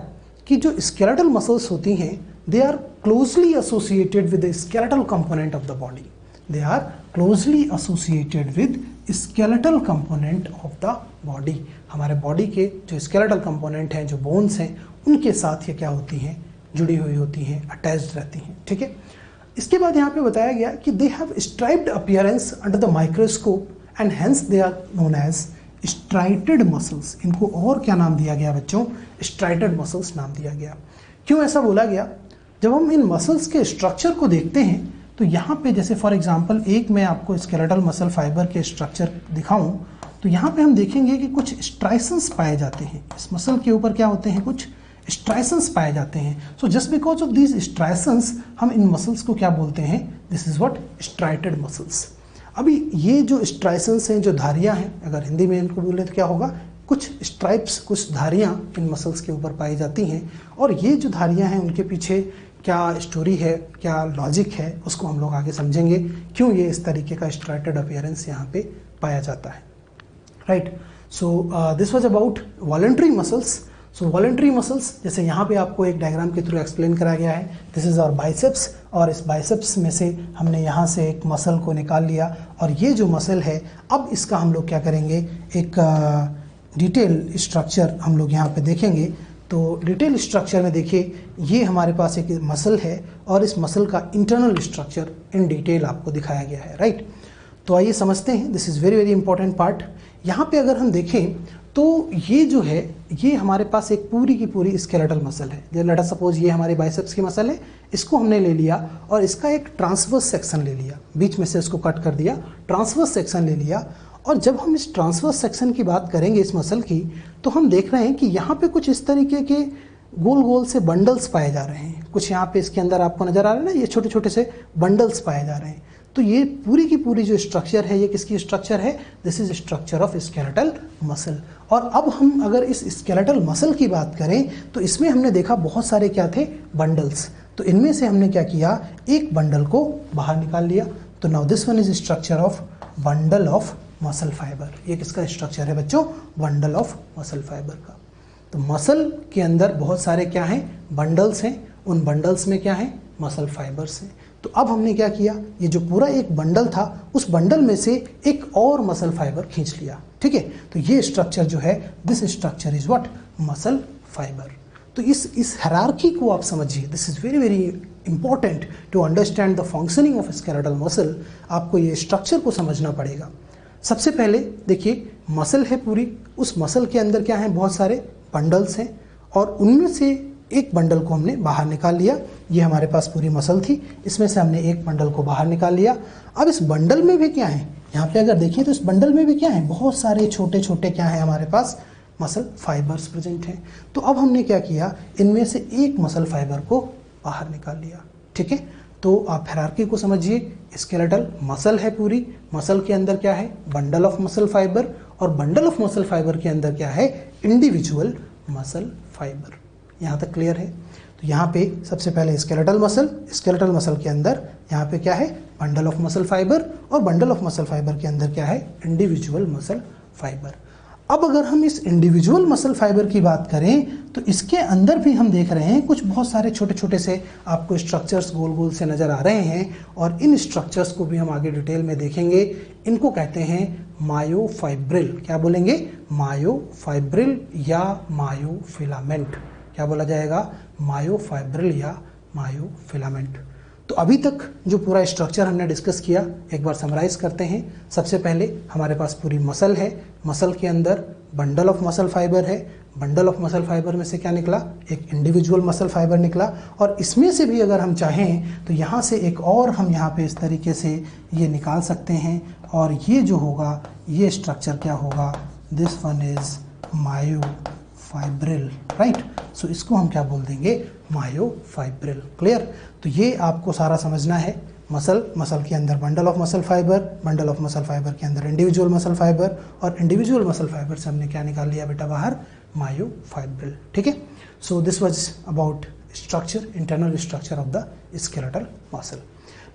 [SPEAKER 1] कि जो skeletal muscles होती हैं they are closely associated with the skeletal component of the body. They are closely associated with skeletal component of the body. हमारे बॉडी के जो skeletal component हैं, जो bones हैं, उनके साथ ये क्या होती हैं, जुड़ी हुई होती हैं, अटैच्ड रहती हैं, ठीक है। इसके बाद यहाँ पे बताया गया कि they have striped appearance under the microscope and hence they are known as striated muscles. इनको और क्या नाम दिया गया बच्चों, स्ट्राइटेड मसल्स नाम दिया गया। क्यों ऐसा बोला गया, जब हम इन मसल्स के स्ट्रक्चर को देखते हैं तो यहाँ पे जैसे फॉर एग्जाम्पल एक मैं आपको स्केलेटल मसल फाइबर के स्ट्रक्चर दिखाऊं तो यहाँ पे हम देखेंगे कि कुछ स्ट्राइसन्स पाए जाते हैं। इस मसल के ऊपर क्या होते हैं, कुछ स्ट्राइसन्स पाए जाते हैं। So just because of these striations हम इन मसल्स को क्या बोलते हैं, this is what, striated muscles. अभी ये जो स्ट्राइसन्स हैं, जो धारियाँ हैं, अगर हिंदी में इनको बोले तो क्या होगा, कुछ स्ट्राइप्स, कुछ धारियाँ इन मसल्स के ऊपर पाई जाती हैं। और ये जो धारियाँ हैं उनके पीछे क्या स्टोरी है, क्या लॉजिक है, उसको हम लोग आगे समझेंगे, क्यों ये इस तरीके का स्ट्राइटेड अपीयरेंस यहाँ पे पाया जाता है, right. So this was about voluntary muscles. So voluntary muscles जैसे यहाँ पे आपको एक डायग्राम के थ्रू एक्सप्लेन करा गया है, दिस इज आवर बाइसेप्स, और इस बाइसेप्स में से हमने यहाँ से एक मसल को निकाल लिया, और ये जो मसल है अब इसका हम लोग क्या करेंगे, एक डिटेल स्ट्रक्चर हम लोग यहाँ पे देखेंगे। तो डिटेल स्ट्रक्चर में देखिए, ये हमारे पास एक मसल है और इस मसल का इंटरनल स्ट्रक्चर इन डिटेल आपको दिखाया गया है, राइट। तो आइए समझते हैं, this is very very important part. यहाँ पे अगर हम देखें तो ये जो है ये हमारे पास एक पूरी की पूरी स्केलेटल मसल है। जैसे लेट अस सपोज ये हमारी बाइसेप्स की मसल है, इसको हमने ले लिया और इसका एक ट्रांसवर्स सेक्शन ले लिया, बीच में से इसको कट कर दिया, ट्रांसवर्स सेक्शन ले लिया। और जब हम इस ट्रांसवर्स सेक्शन की बात करेंगे इस मसल की, तो हम देख रहे हैं कि यहाँ पे कुछ इस तरीके के गोल गोल से बंडल्स पाए जा रहे हैं। कुछ यहाँ पे इसके अंदर आपको नजर आ रहे हैं ना, ये छोटे छोटे से बंडल्स पाए जा रहे हैं। तो ये पूरी की पूरी जो स्ट्रक्चर है, ये किसकी स्ट्रक्चर है? This is structure of skeletal muscle. और अब हम अगर इस स्केलेटल मसल की बात करें तो इसमें हमने देखा बहुत सारे क्या थे? बंडल्स। तो इनमें से हमने क्या किया? एक बंडल को बाहर निकाल लिया। तो now this one is structure of bundle of muscle fibre. ये किसका स्ट्रक्चर है बच्चों? बंडल ऑफ मसल फाइबर का। तो मसल के अंदर बहुत सारे क्या हैं? बंडल्स हैं। उन बंडल्स में क्या है? मसल फाइबर्स हैं। तो अब हमने क्या किया? ये जो पूरा एक बंडल था, उस बंडल में से एक और मसल फाइबर खींच लिया। ठीक है, तो ये स्ट्रक्चर जो है, this structure is what? Muscle fibre. तो इस हायरार्की को आप समझिए। This is very very important to understand the functioning of skeletal muscle. आपको ये स्ट्रक्चर को समझना पड़ेगा। सबसे पहले देखिए, मसल है पूरी, उस मसल के अंदर क्या है? बहुत सारे बंडल्स हैं और उनमें से एक बंडल को हमने बाहर निकाल लिया। ये हमारे पास पूरी मसल थी, इसमें से हमने एक बंडल को बाहर निकाल लिया। अब इस बंडल में भी क्या है? यहाँ पे अगर देखिए तो इस बंडल में भी क्या है? बहुत सारे छोटे छोटे क्या है हमारे पास? मसल फाइबर्स प्रेजेंट हैं। तो अब हमने क्या किया? इनमें से एक मसल फाइबर को बाहर निकाल लिया। ठीक है, तो आप हायरार्की को समझिए। स्केलेटल मसल है पूरी, मसल के अंदर क्या है? बंडल ऑफ मसल फाइबर, और बंडल ऑफ मसल फाइबर के अंदर क्या है? Individual muscle fibre. यहाँ तक क्लियर है? तो यहाँ पे सबसे पहले स्केलेटल मसल के अंदर यहाँ पे क्या है? बंडल ऑफ मसल फाइबर, और बंडल ऑफ मसल फाइबर के अंदर क्या है? Individual muscle fibre. अब अगर हम इस इंडिविजुअल मसल फाइबर की बात करें तो इसके अंदर भी हम देख रहे हैं कुछ बहुत सारे छोटे छोटे से आपको स्ट्रक्चर्स गोल गोल से नज़र आ रहे हैं, और इन स्ट्रक्चर्स को भी हम आगे डिटेल में देखेंगे। इनको कहते हैं मायोफाइब्रिल। क्या बोलेंगे? मायोफाइब्रिल या मायोफिलामेंट। क्या बोला जाएगा? मायोफाइब्रिल या मायोफिलामेंट। तो अभी तक जो पूरा स्ट्रक्चर हमने डिस्कस किया, एक बार समराइज करते हैं। सबसे पहले हमारे पास पूरी मसल है, मसल के अंदर बंडल ऑफ मसल फाइबर है, बंडल ऑफ मसल फाइबर में से क्या निकला? एक इंडिविजुअल मसल फाइबर निकला, और इसमें से भी अगर हम चाहें तो यहाँ से एक और हम यहाँ पे इस तरीके से ये निकाल सकते हैं, और ये जो होगा ये स्ट्रक्चर क्या होगा? This one is myofibril, right. सो इसको हम क्या बोल देंगे? मायोफाइब्रिल। क्लियर? तो ये आपको सारा समझना है। मसल के अंदर bundle of muscle fibre, bundle of muscle fibre के अंदर इंडिविजुअल मसल फाइबर, और इंडिविजुअल मसल फाइबर से हमने क्या निकाल लिया बेटा बाहर? मायोफाइब्रिल। ठीक है, so this was about structure, internal structure of the skeletal muscle.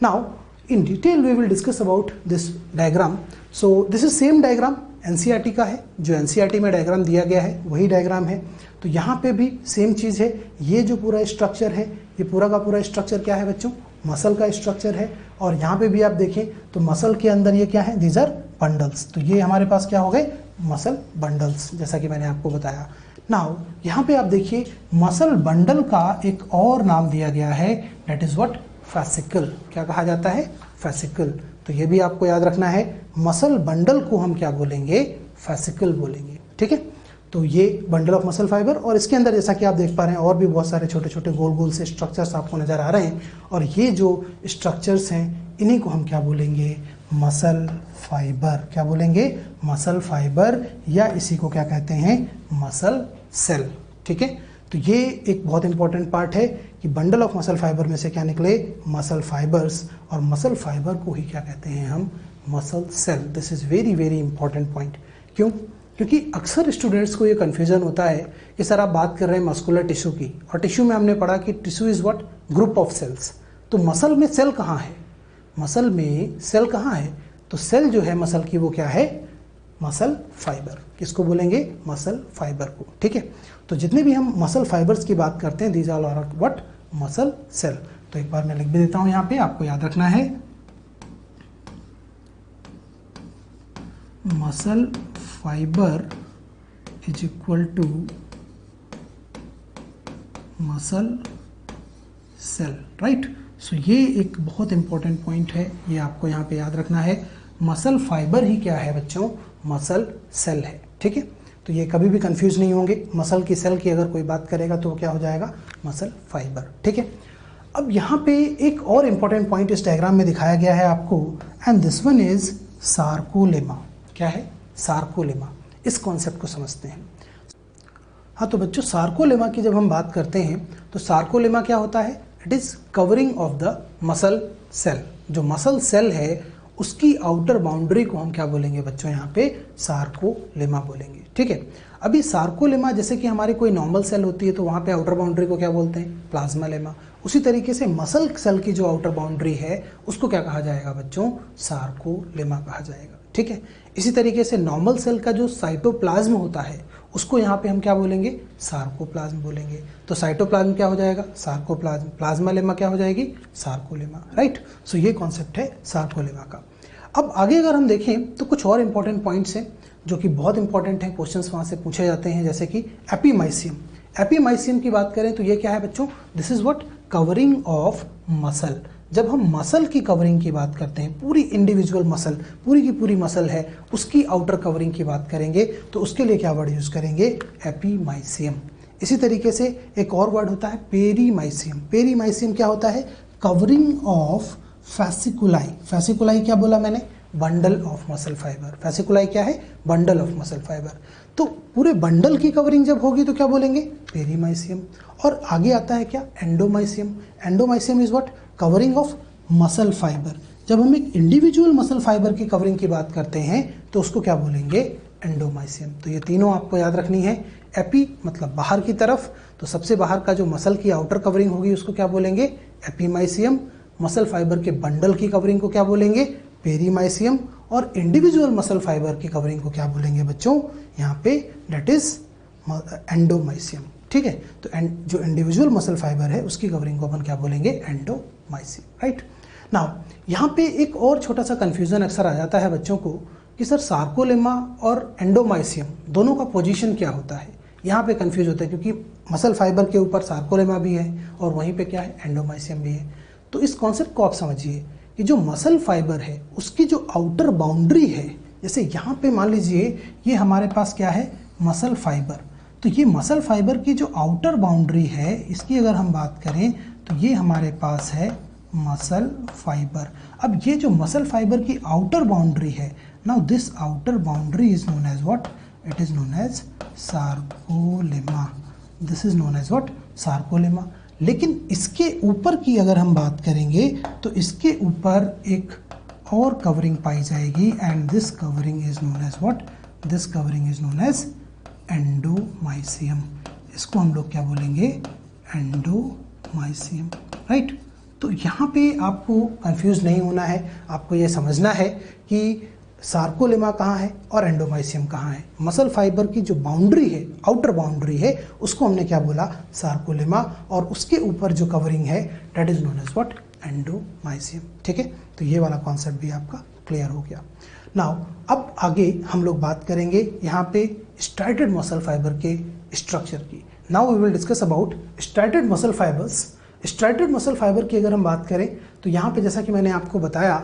[SPEAKER 1] Now in detail we will discuss about this diagram. So this is same diagram NCERT का है, जो एनसीईआरटी में डायग्राम दिया गया है वही डायग्राम है। तो यहाँ पे भी सेम चीज़ है। ये जो पूरा स्ट्रक्चर है, ये पूरा का पूरा स्ट्रक्चर क्या है बच्चों? मसल का स्ट्रक्चर है। और यहाँ पे भी आप देखें तो मसल के अंदर ये क्या है? These are bundles. तो ये हमारे पास क्या हो गए? मसल बंडल्स, जैसा कि मैंने आपको बताया। नाउ यहाँ पे आप देखिए, मसल बंडल का एक और नाम दिया गया है, दैट इज व्हाट? फैसिकल। क्या कहा जाता है? फैसिकल। तो ये भी आपको याद रखना है, मसल बंडल को हम क्या बोलेंगे? फैसिकल बोलेंगे। ठीक है, तो ये बंडल ऑफ मसल फाइबर, और इसके अंदर जैसा कि आप देख पा रहे हैं और भी बहुत सारे छोटे छोटे गोल गोल से स्ट्रक्चर्स आपको नज़र आ रहे हैं, और ये जो स्ट्रक्चर्स हैं इन्हीं को हम क्या बोलेंगे? Muscle fibre. क्या बोलेंगे? मसल फाइबर, या इसी को क्या कहते हैं? Muscle cell. ठीक है, तो ये एक बहुत इंपॉर्टेंट पार्ट है कि बंडल ऑफ मसल फाइबर में से क्या निकले? मसल फाइबर्स, और मसल फाइबर को ही क्या कहते हैं हम? Muscle cell. This is very very important point. क्यों? क्योंकि अक्सर स्टूडेंट्स को ये कन्फ्यूजन होता है कि सर आप बात कर रहे हैं मस्कुलर टिश्यू की, और टिश्यू में हमने पढ़ा कि tissue is what? Group of cells. तो मसल में सेल कहाँ है? मसल में सेल कहाँ है? तो सेल जो है मसल की वो क्या है? Muscle fibre. किसको बोलेंगे? मसल फाइबर को। ठीक है, तो जितने भी हम मसल फाइबर्स की बात करते हैं, these are what? Muscle cell. तो एक बार मैं लिख भी देता हूँ यहाँ पे, आपको याद रखना है। Muscle fibre is equal to muscle cell, right. So ये एक बहुत इंपॉर्टेंट पॉइंट है, ये आपको यहाँ पे याद रखना है। मसल फाइबर ही क्या है बच्चों? मसल सेल है। ठीक है, तो ये कभी भी कंफ्यूज नहीं होंगे। मसल की सेल की अगर कोई बात करेगा तो वो क्या हो जाएगा, मसल फाइबर। ठीक है, अब यहाँ पे एक और इम्पॉर्टेंट पॉइंट इस डायग्राम में दिखाया गया है आपको, and this one is sarcolemma. क्या है, सार्कोलेमा। इस कॉन्सेप्ट को समझते हैं। हाँ तो बच्चों, सार्कोलेमा की जब हम बात करते हैं तो सार्कोलेमा क्या होता है, it is covering of the muscle cell. जो मसल सेल है उसकी आउटर बाउंड्री को हम क्या बोलेंगे बच्चों, यहाँ पे सार्कोलेमा बोलेंगे। ठीक है, अभी सार्कोलेमा जैसे कि हमारी कोई नॉर्मल सेल होती है तो वहाँ पे आउटर बाउंड्री को क्या बोलते हैं, प्लाज्मा लेमा। उसी तरीके से मसल सेल की जो आउटर बाउंड्री है उसको क्या कहा जाएगा बच्चों, सार्कोलेमा कहा जाएगा। ठीक है, इसी तरीके से नॉर्मल सेल का जो साइटोप्लाज्म होता है उसको यहाँ पे हम क्या बोलेंगे, सार्कोप्लाज्म बोलेंगे। तो साइटोप्लाज्म क्या हो जाएगा, सार्कोप्लाज्म। प्लाज्मा लेमा क्या हो जाएगी, सार्कोलेमा। राइट, सो ये कॉन्सेप्ट है सार्कोलेमा का। अब आगे अगर हम देखें तो कुछ और इंपॉर्टेंट पॉइंट्स हैं जो कि बहुत इंपॉर्टेंट हैं, क्वेश्चंस वहाँ से पूछे जाते हैं, जैसे कि एपीमाइसियम। एपीमाइसियम की बात करें तो ये क्या है बच्चों, this is what, covering of muscle. जब हम मसल की कवरिंग की बात करते हैं, पूरी इंडिविजुअल मसल, पूरी की पूरी मसल है, उसकी आउटर कवरिंग की बात करेंगे तो उसके लिए क्या वर्ड यूज करेंगे, एपीमाइसियम। इसी तरीके से एक और वर्ड होता है पेरीमाइसियम। पेरीमाइसियम क्या होता है, कवरिंग ऑफ फैसिकुलाई। फैसिकुलाई क्या बोला मैंने, बंडल ऑफ मसल फाइबर। फैसिकुलाई क्या है, बंडल ऑफ मसल फाइबर। तो पूरे बंडल की कवरिंग जब होगी तो क्या बोलेंगे, पेरीमाइसियम। और आगे आता है क्या, endomysium. Endomysium is what, covering of muscle fibre. जब हम एक इंडिविजुअल मसल फाइबर की कवरिंग की बात करते हैं तो उसको क्या बोलेंगे, एंडोमाइसियम। तो ये तीनों आपको याद रखनी है। एपी मतलब बाहर की तरफ, तो सबसे बाहर का जो मसल की आउटर कवरिंग होगी उसको क्या बोलेंगे, एपीमाइसियम। मसल फाइबर के बंडल की कवरिंग को क्या बोलेंगे, पेरीमाइसियम। और इंडिविजुअल मसल फाइबर की कवरिंग को क्या बोलेंगे बच्चों, यहाँ पे दैट इज एंडोमाइसियम। ठीक है, तो जो इंडिविजुअल मसल फाइबर है उसकी कवरिंग को अपन क्या बोलेंगे, एंडोमाइसियम। राइट, नाउ यहाँ पे एक और छोटा सा कंफ्यूजन अक्सर आ जाता है बच्चों को कि सर सार्कोलेमा और एंडोमाइसियम दोनों का पोजीशन क्या होता है। यहाँ पे कंफ्यूज होता है क्योंकि मसल फाइबर के ऊपर सार्कोलेमा भी है और वहीं पे क्या है, एंडोमाइसियम भी है। तो इस कॉन्सेप्ट को आप समझिए कि जो मसल फाइबर है उसकी जो आउटर बाउंड्री है, जैसे यहाँ पे मान लीजिए ये हमारे पास क्या है, मसल फाइबर। तो ये मसल फाइबर की जो आउटर बाउंड्री है इसकी अगर हम बात करें तो ये हमारे पास है मसल फाइबर। अब ये जो मसल फाइबर की आउटर बाउंड्री है, now this outer boundary is known as what, it is known as sarcolemma. This is known as what, sarcolemma. लेकिन इसके ऊपर की अगर हम बात करेंगे तो इसके ऊपर एक और कवरिंग पाई जाएगी, and this covering is known as what, this covering is known as endomysium. इसको हम लोग क्या बोलेंगे, एंडोमाइसियम। राइट, तो यहाँ पे आपको कंफ्यूज नहीं होना है, आपको ये समझना है कि सार्कोलेमा कहाँ है और एंडोमाइसियम कहाँ है। मसल फाइबर की जो बाउंड्री है, आउटर बाउंड्री है, उसको हमने क्या बोला, सार्कोलेमा, और उसके ऊपर जो कवरिंग है that is known as what, endomysium. ठीक है, तो ये वाला कॉन्सेप्ट भी आपका क्लियर हो गया। नाउ अब आगे हम लोग बात करेंगे यहाँ पे स्ट्राइटेड मसल फाइबर के स्ट्रक्चर की। Now we will discuss about striated muscle fibres. Striated muscle fibre की अगर हम बात करें तो यहाँ पे जैसा कि मैंने आपको बताया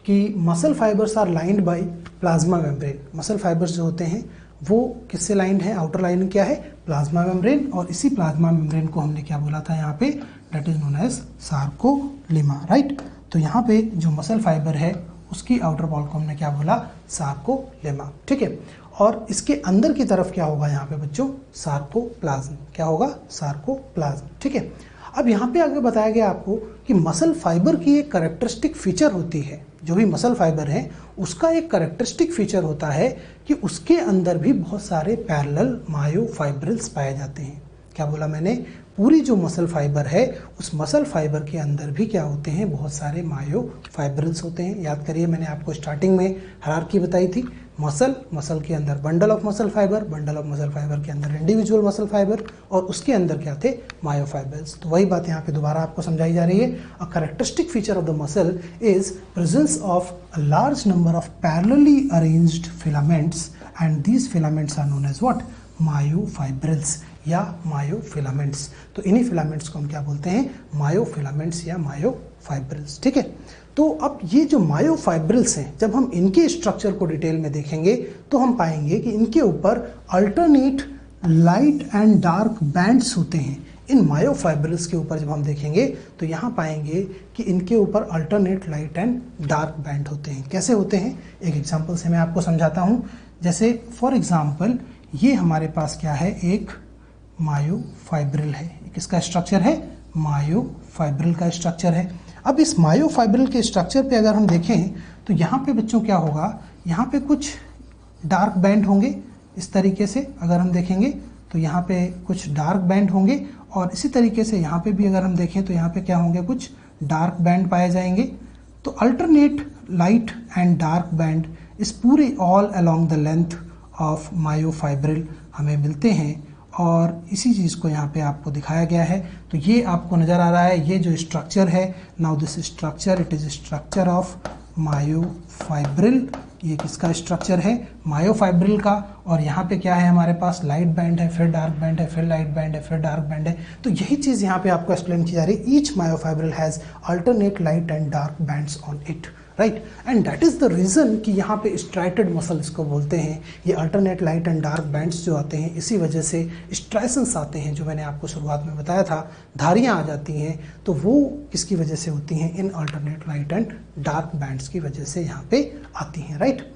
[SPEAKER 1] कि muscle fibres are lined by plasma membrane. Muscle fibres जो होते हैं वो किससे लाइंड है, आउटर लाइनिंग क्या है, प्लाज्मा मेम्ब्रेन। और इसी प्लाज्मा मेम्ब्रेन को हमने क्या बोला था यहाँ पे, that is known as sarcolemma. Right, तो यहाँ पे जो मसल फाइबर है उसकी आउटर वॉल को हमने क्या बोला, सार्कोलेमा। ठीक है, और इसके अंदर की तरफ क्या होगा यहाँ पे बच्चों, सार्कोप्लाज्म। क्या होगा, सार्कोप्लाज्म। ठीक है, अब यहाँ पे आगे बताया गया आपको कि मसल फाइबर की एक कैरेक्टरिस्टिक फीचर होती है, जो भी मसल फाइबर है उसका एक कैरेक्टरिस्टिक फीचर होता है कि उसके अंदर भी बहुत सारे पैरेलल मायोफाइब्रिल्स पाए जाते हैं। क्या बोला मैंने, पूरी जो मसल फाइबर है उस मसल फाइबर के अंदर भी क्या होते हैं, बहुत सारे मायोफाइब्रिल्स होते हैं। याद करिए मैंने आपको स्टार्टिंग में हायरार्की बताई थी, मसल के अंदर bundle of muscle fibre, bundle of muscle fibre के अंदर इंडिविजुअल मसल फाइबर, और उसके अंदर क्या थे, मायोफाइब्रिल्स। तो वही बात यहाँ पे दोबारा आपको समझाई जा रही है। A characteristic feature of the muscle is presence of a large number of parallelly arranged filaments, and these filaments are known as what, myofibrils. या मायोफिलामेंट्स। तो इन्हीं फिलामेंट्स को हम क्या बोलते हैं, मायोफिलामेंट्स या मायोफाइब्रिल्स। ठीक है, तो अब ये जो मायोफाइब्रिल्स हैं, जब हम इनके स्ट्रक्चर को डिटेल में देखेंगे तो हम पाएंगे कि इनके ऊपर alternate light and dark bands होते हैं। इन मायोफाइब्रिल्स के ऊपर जब हम देखेंगे तो यहाँ पाएंगे कि इनके ऊपर alternate light and dark band होते हैं। कैसे होते हैं, एक एग्जांपल से मैं आपको समझाता हूँ। जैसे फॉर एग्जांपल ये हमारे पास क्या है, एक मायोफाइब्रिल है। किसका स्ट्रक्चर है, मायोफाइब्रिल का स्ट्रक्चर है। अब इस मायोफाइब्रिल के स्ट्रक्चर पे अगर हम देखें तो यहाँ पे बच्चों क्या होगा, यहाँ पे कुछ डार्क बैंड होंगे इस तरीके से। अगर हम देखेंगे तो यहाँ पे कुछ डार्क बैंड होंगे, और इसी तरीके से यहाँ पे भी अगर हम देखें तो यहाँ पे क्या होंगे, कुछ डार्क बैंड पाए जाएंगे। तो alternate light and dark band इस पूरे all along the length of myofibril हमें मिलते हैं, और इसी चीज़ को यहाँ पे आपको दिखाया गया है। तो ये आपको नज़र आ रहा है, ये जो स्ट्रक्चर है, now this structure, it is structure of myofibril. ये किसका स्ट्रक्चर है, मायोफाइब्रिल का। और यहाँ पे क्या है, हमारे पास लाइट बैंड है, फिर डार्क बैंड है, फिर लाइट बैंड है, फिर डार्क बैंड है। तो यही चीज़ यहाँ पे आपको एक्सप्लेन की जा रही है। Each myofibril has alternate light and dark bands on it, right. And that is the reason कि यहाँ पे स्ट्राइटेड मसल इसको बोलते हैं। ये alternate light and dark bands जो आते हैं, इसी वजह से स्ट्राइसन्स आते हैं, जो मैंने आपको शुरुआत में बताया था, धारियाँ आ जाती हैं। तो वो किसकी वजह से होती हैं, in alternate light and dark bands की वजह से यहाँ पे आती हैं, राइट।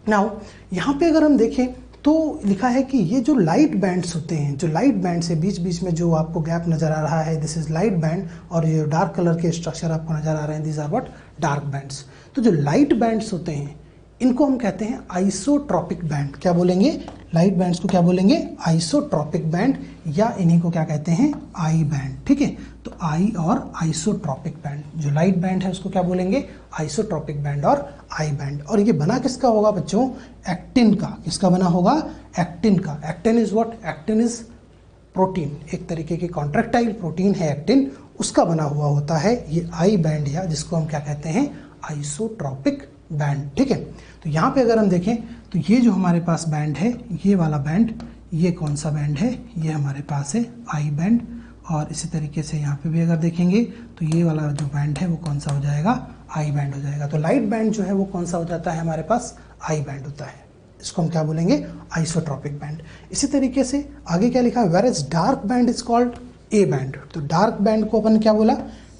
[SPEAKER 1] नाउ यहाँ पे अगर हम देखें तो लिखा है कि ये जो लाइट बैंड्स होते हैं, जो लाइट बैंड से बीच बीच में जो आपको गैप नज़र आ रहा है, दिस इज़ लाइट बैंड, और ये डार्क कलर के स्ट्रक्चर आपको नज़र आ रहे हैं, this are what, dark bands. तो जो लाइट बैंड्स होते हैं इनको हम कहते हैं आइसोट्रॉपिक बैंड। क्या बोलेंगे, लाइट बैंड्स को क्या बोलेंगे, आइसोट्रॉपिक बैंड, या इन्हीं को क्या कहते हैं, आई बैंड। ठीक है, तो आई और आइसोट्रॉपिक बैंड, जो लाइट बैंड है उसको क्या बोलेंगे, आइसोट्रॉपिक बैंड और आई बैंड। और ये बना किसका होगा बच्चों, एक्टिन का। किसका बना होगा, एक्टिन का। Actin is what, actin is protein, एक तरीके की कॉन्ट्रैक्टाइल प्रोटीन है एक्टिन, उसका बना हुआ होता है ये आई बैंड, या जिसको हम क्या कहते हैं, आइसोट्रॉपिक बैंड। ठीक है, तो यहाँ पे अगर हम देखें तो ये जो हमारे पास बैंड है, ये वाला बैंड, ये कौन सा बैंड है, ये हमारे पास है आई बैंड। और इसी तरीके से यहाँ पे भी अगर देखेंगे तो ये वाला जो बैंड है वो कौन सा हो जाएगा, आई बैंड हो जाएगा। तो लाइट बैंड जो है वो कौन सा हो जाता है, हमारे पास आई बैंड होता है। इसको हम क्या बोलेंगे, आइसोट्रॉपिक बैंड। इसी तरीके से आगे क्या लिखा है, where is dark band is called A band. तो डार्क बैंड को अपन क्या बोला,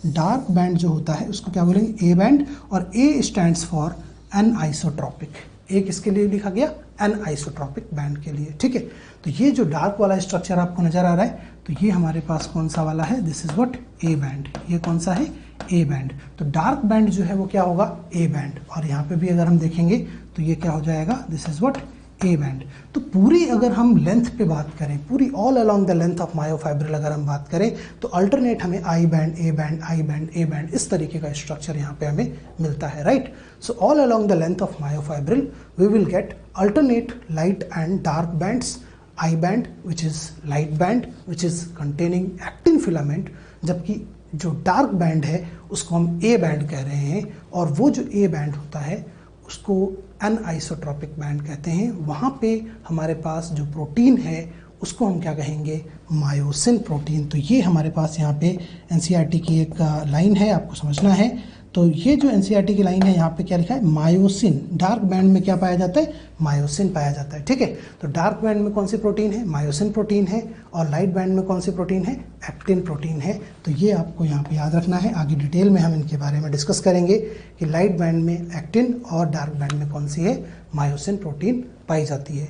[SPEAKER 1] डार्क बैंड जो होता है उसको क्या बोलेंगे, ए बैंड। और A stands for anisotropic. A किसके लिए लिखा गया, एन आइसोट्रॉपिक बैंड के लिए। ठीक है, तो ये जो डार्क वाला स्ट्रक्चर आपको नजर आ रहा है, तो ये हमारे पास कौन सा वाला है, this is what, A band. ये कौन सा है, ए बैंड। तो डार्क बैंड जो है वो क्या होगा, ए बैंड। और यहाँ पे भी अगर हम देखेंगे तो ये क्या हो जाएगा, this is what, A band. तो पूरी अगर हम लेंथ पे बात करें, पूरी all along the length of myofibril अगर हम बात करें, तो अल्टरनेट हमें I band, A band, I band, A band, इस तरीके का स्ट्रक्चर यहाँ पे हमें मिलता है, right. So all along the length of myofibril we will get alternate light and dark bands, I band which is light band which is containing actin filament, जबकि जो डार्क बैंड है उसको हम ए बैंड कह रहे हैं। और वो जो ए बैंड होता है उसको एन आइसोट्रॉपिक बैंड कहते हैं। वहाँ पे हमारे पास जो प्रोटीन है उसको हम क्या कहेंगे, मायोसिन प्रोटीन। तो ये हमारे पास यहाँ पे एनसीईआरटी की एक लाइन है, आपको समझना है। तो ये जो एनसीईआरटी की लाइन है, यहाँ पे क्या लिखा है, मायोसिन। डार्क बैंड में क्या पाया जाता है, मायोसिन पाया जाता है। ठीक है, तो डार्क बैंड में कौन सी प्रोटीन है, मायोसिन प्रोटीन है। और लाइट बैंड में कौन सी प्रोटीन है, एक्टिन प्रोटीन है। तो ये आपको यहाँ पे याद रखना है। आगे डिटेल में हम इनके बारे में डिस्कस करेंगे कि लाइट बैंड में एक्टिन और डार्क बैंड में कौन सी है, मायोसिन प्रोटीन पाई जाती है।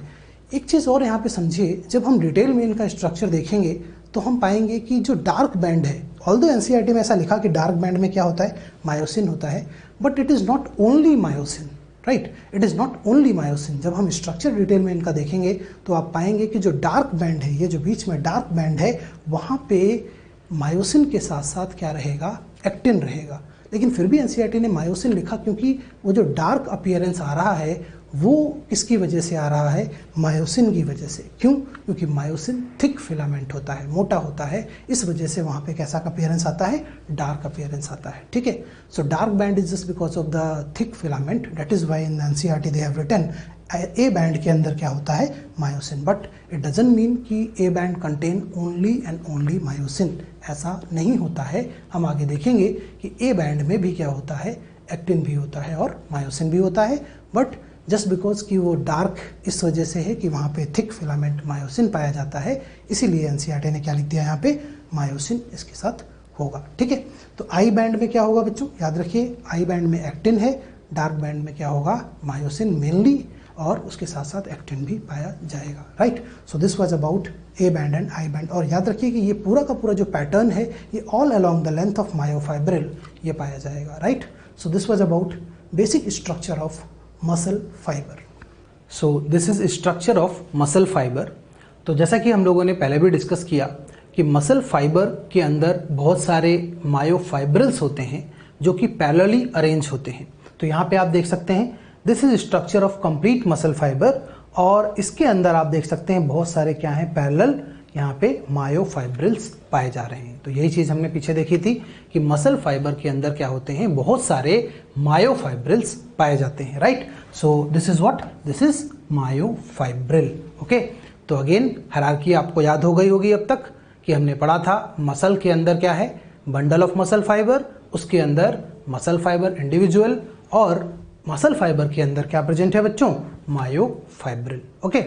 [SPEAKER 1] एक चीज़ और यहाँ पे समझिए, जब हम डिटेल में इनका स्ट्रक्चर देखेंगे तो हम पाएंगे कि जो डार्क बैंड है, ऑल्दो एनसीईआरटी में ऐसा लिखा कि डार्क बैंड में क्या होता है, मायोसिन होता है, but it is not only myosin, right. It is not only myosin. जब हम स्ट्रक्चर डिटेल में इनका देखेंगे तो आप पाएंगे कि जो डार्क बैंड है, ये जो बीच में डार्क बैंड है, वहाँ पे मायोसिन के साथ साथ क्या रहेगा, एक्टिन रहेगा। लेकिन फिर भी एनसीईआरटी ने मायोसिन लिखा क्योंकि वो जो डार्क अपीयरेंस आ रहा है वो किसकी वजह से आ रहा है, मायोसिन की वजह से। क्यों, क्योंकि मायोसिन थिक फिलामेंट होता है, मोटा होता है, इस वजह से वहाँ पे कैसा अपीयरेंस आता है, डार्क अपीयरेंस आता है। ठीक है, so dark band is just because of the thick filament, that is why in NCERT they have written A band के अंदर क्या होता है, myosin. But it doesn't mean कि A band contain only and only myosin, ऐसा नहीं होता है। हम आगे देखेंगे कि ए बैंड में भी क्या होता है, एक्टिन भी होता है और मायोसिन भी होता है। बट जस्ट बिकॉज कि वो डार्क इस वजह से है कि वहाँ पे थिक फिलामेंट मायोसिन पाया जाता है, इसीलिए एनसीईआरटी ने क्या लिख दिया यहाँ पे, मायोसिन इसके साथ होगा। ठीक है, तो आई बैंड में क्या होगा बच्चों, याद रखिए आई बैंड में एक्टिन है, डार्क बैंड में क्या होगा, मायोसिन मेनली, और उसके साथ साथ एक्टिन भी पाया जाएगा। Right, so this was about A band and I band. और याद रखिए कि ये पूरा का पूरा जो पैटर्न है ये all along the length of myofibril ये पाया जाएगा। Right, so this was about basic structure of muscle fibre. So this is structure of muscle fibre. तो जैसा कि हम लोगों ने पहले भी डिस्कस किया कि मसल फाइबर के अंदर बहुत सारे मायोफाइब्रिल्स होते हैं जो कि पैरेलली अरेंज होते हैं। तो यहाँ पे आप देख सकते हैं this is structure of complete muscle fibre, और इसके अंदर आप देख सकते हैं बहुत सारे क्या हैं, पैरेलल यहाँ पे मायोफाइब्रिल्स पाए जा रहे हैं। तो यही चीज़ हमने पीछे देखी थी कि मसल फाइबर के अंदर क्या होते हैं, बहुत सारे मायोफाइब्रिल्स पाए जाते हैं। Right, so this is what, this is myofibril. Okay, तो अगेन हायरार्की आपको याद हो गई होगी अब तक कि हमने पढ़ा था मसल के अंदर क्या है, बंडल ऑफ मसल फाइबर, उसके अंदर मसल फाइबर इंडिविजुअल, और मसल फाइबर के अंदर क्या प्रेजेंट है बच्चों, मायोफाइब्रिल। ओके,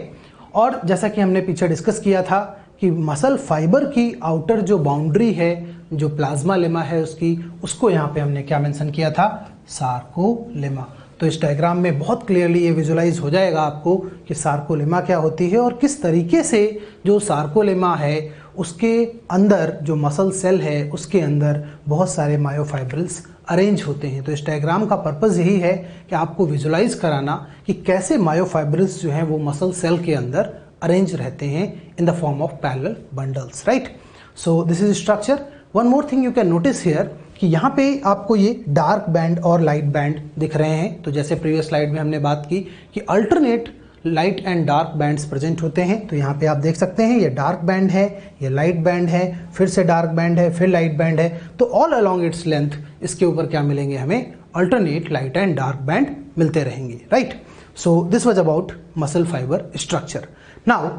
[SPEAKER 1] और जैसा कि हमने पीछे डिस्कस किया था कि मसल फाइबर की आउटर जो बाउंड्री है, जो प्लाज्मा लेमा है उसकी, उसको यहाँ पे हमने क्या मेंशन किया था, सार्कोलेमा। तो इस डायग्राम में बहुत क्लियरली ये विजुलाइज हो जाएगा आपको कि सार्कोलेमा क्या होती है और किस तरीके से जो सार्कोलेमा है उसके अंदर जो मसल सेल है उसके अंदर बहुत सारे मायोफाइब्रिल्स अरेंज होते हैं। तो इस डायग्राम का पर्पस यही है कि आपको विजुलाइज कराना कि कैसे मायोफाइब्रिल्स जो हैं वो मसल सेल के अंदर अरेंज रहते हैं in the form of parallel bundles. Right, so this is structure. One more thing you can notice here कि यहाँ पे आपको ये डार्क बैंड और लाइट बैंड दिख रहे हैं। तो जैसे प्रीवियस स्लाइड में हमने बात की कि alternate light and dark bands present होते हैं। तो यहाँ पे आप देख सकते हैं ये डार्क बैंड है, ये लाइट बैंड है, फिर से डार्क बैंड है, फिर लाइट बैंड है। तो ऑल अलोंग इट्स लेंथ इसके ऊपर क्या मिलेंगे, हमें alternate light and dark band मिलते रहेंगे। Right, so this was about muscle fibre structure. Now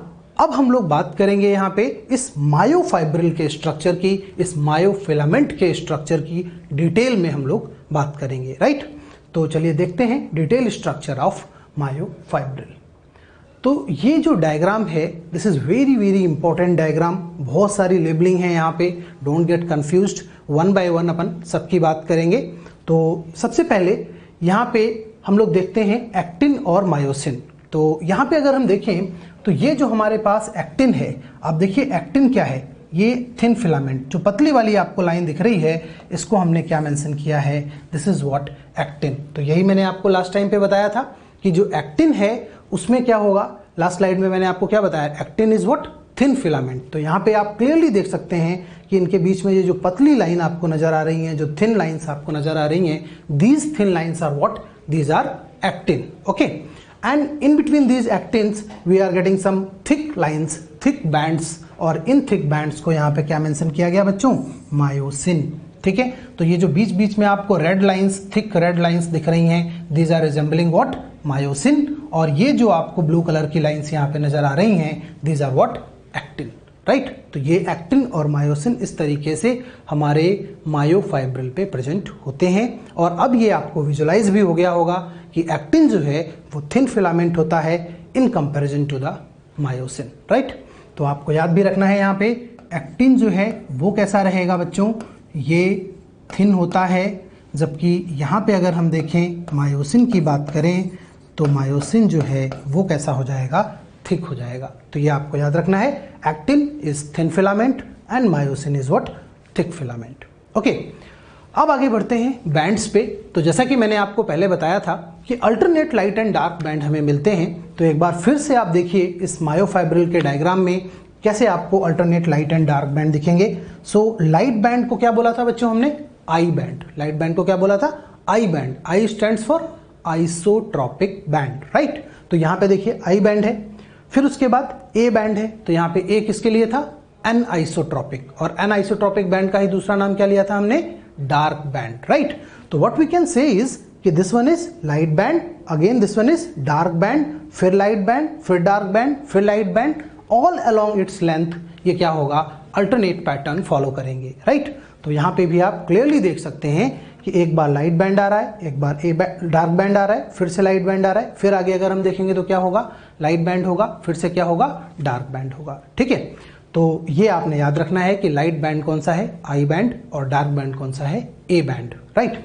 [SPEAKER 1] अब हम लोग बात करेंगे यहाँ पे इस मायोफाइब्रिल के स्ट्रक्चर की, इस मायोफिलामेंट के स्ट्रक्चर की डिटेल में हम लोग बात करेंगे। राइट, तो चलिए देखते हैं डिटेल स्ट्रक्चर ऑफ मायोफाइब्रिल। तो ये जो डायग्राम है this is very very important diagram. बहुत सारी लेबलिंग है यहाँ पे, don't get confused, one by one अपन सबकी बात करेंगे। तो सबसे पहले यहाँ पे हम लोग देखते हैं एक्टिन और मायोसिन। तो यहाँ पे अगर हम देखें तो ये जो हमारे पास एक्टिन है, आप देखिए एक्टिन क्या है, ये थिन फिलामेंट, जो पतली वाली आपको लाइन दिख रही है इसको हमने क्या मेंशन किया है, दिस इज व्हाट, एक्टिन। तो यही मैंने आपको लास्ट टाइम पे बताया था कि जो एक्टिन है उसमें क्या होगा, लास्ट स्लाइड में मैंने आपको क्या बताया, actin is what, thin filament. तो यहाँ पे आप क्लियरली देख सकते हैं कि इनके बीच में ये जो पतली लाइन आपको नजर आ रही है, जो थिन लाइंस आपको नजर आ रही हैं, these thin lines are what, these are actin. Okay, and in between these actins we are getting some thick lines, thick bands, और इन thick bands को यहाँ पे क्या मेंशन किया गया बच्चों, मायोसिन। ठीक है, तो ये जो बीच बीच में आपको red lines, thick red lines दिख रही हैं, these are resembling what, myosin. और ये जो आपको ब्लू कलर की लाइंस यहाँ पे नजर आ रही हैं, these are what, actin. Right, तो ये एक्टिन और मायोसिन इस तरीके से हमारे मायोफाइब्रिल पे प्रेजेंट होते हैं। और अब ये आपको विजुलाइज भी हो गया होगा कि एक्टिन जो है वो थिन फिलामेंट होता है in comparison to the myosin. Right, तो आपको याद भी रखना है यहाँ पे एक्टिन जो है वो कैसा रहेगा बच्चों, ये थिन होता है, जबकि यहाँ पे अगर हम देखें मायोसिन की बात करें तो मायोसिन जो है वो कैसा हो जाएगा, थिक हो जाएगा। तो ये आपको याद रखना है, actin is thin filament and myosin is what, thick filament. Okay, अब आगे बढ़ते हैं बैंड्स पे। तो जैसा कि मैंने आपको पहले बताया था कि alternate light and dark band हमें मिलते हैं। तो एक बार फिर से आप देखिए इस मायोफाइब्रिल के डायग्राम में कैसे आपको alternate light and dark band दिखेंगे। सो लाइट बैंड को क्या बोला था बच्चों हमने, आई बैंड। लाइट बैंड को क्या बोला था, I band. I stands for isotropic band. Right, तो यहाँ पे देखिए आई बैंड है, फिर उसके बाद ए बैंड है। तो यहाँ पे ए किसके लिए था, एन आइसोट्रॉपिक, और एन आइसोट्रॉपिक बैंड का ही दूसरा नाम क्या लिया था हमने, डार्क बैंड। राइट, तो what we can say is कि this one is light band, again this one is dark band, फिर लाइट बैंड, फिर डार्क बैंड, फिर light band, all along its length ये क्या होगा, अल्टरनेट पैटर्न फॉलो करेंगे, right. तो यहाँ पे भी आप क्लियरली देख सकते हैं कि एक बार लाइट बैंड आ रहा है, एक बार डार्क बैंड आ रहा है, फिर से लाइट बैंड आ रहा है, फिर आगे अगर हम देखेंगे तो क्या होगा, लाइट बैंड होगा, फिर से क्या होगा, डार्क बैंड होगा, ठीक है। तो ये आपने याद रखना है कि लाइट बैंड कौन सा है, आई बैंड, और डार्क बैंड कौन सा है, ए बैंड, राइट।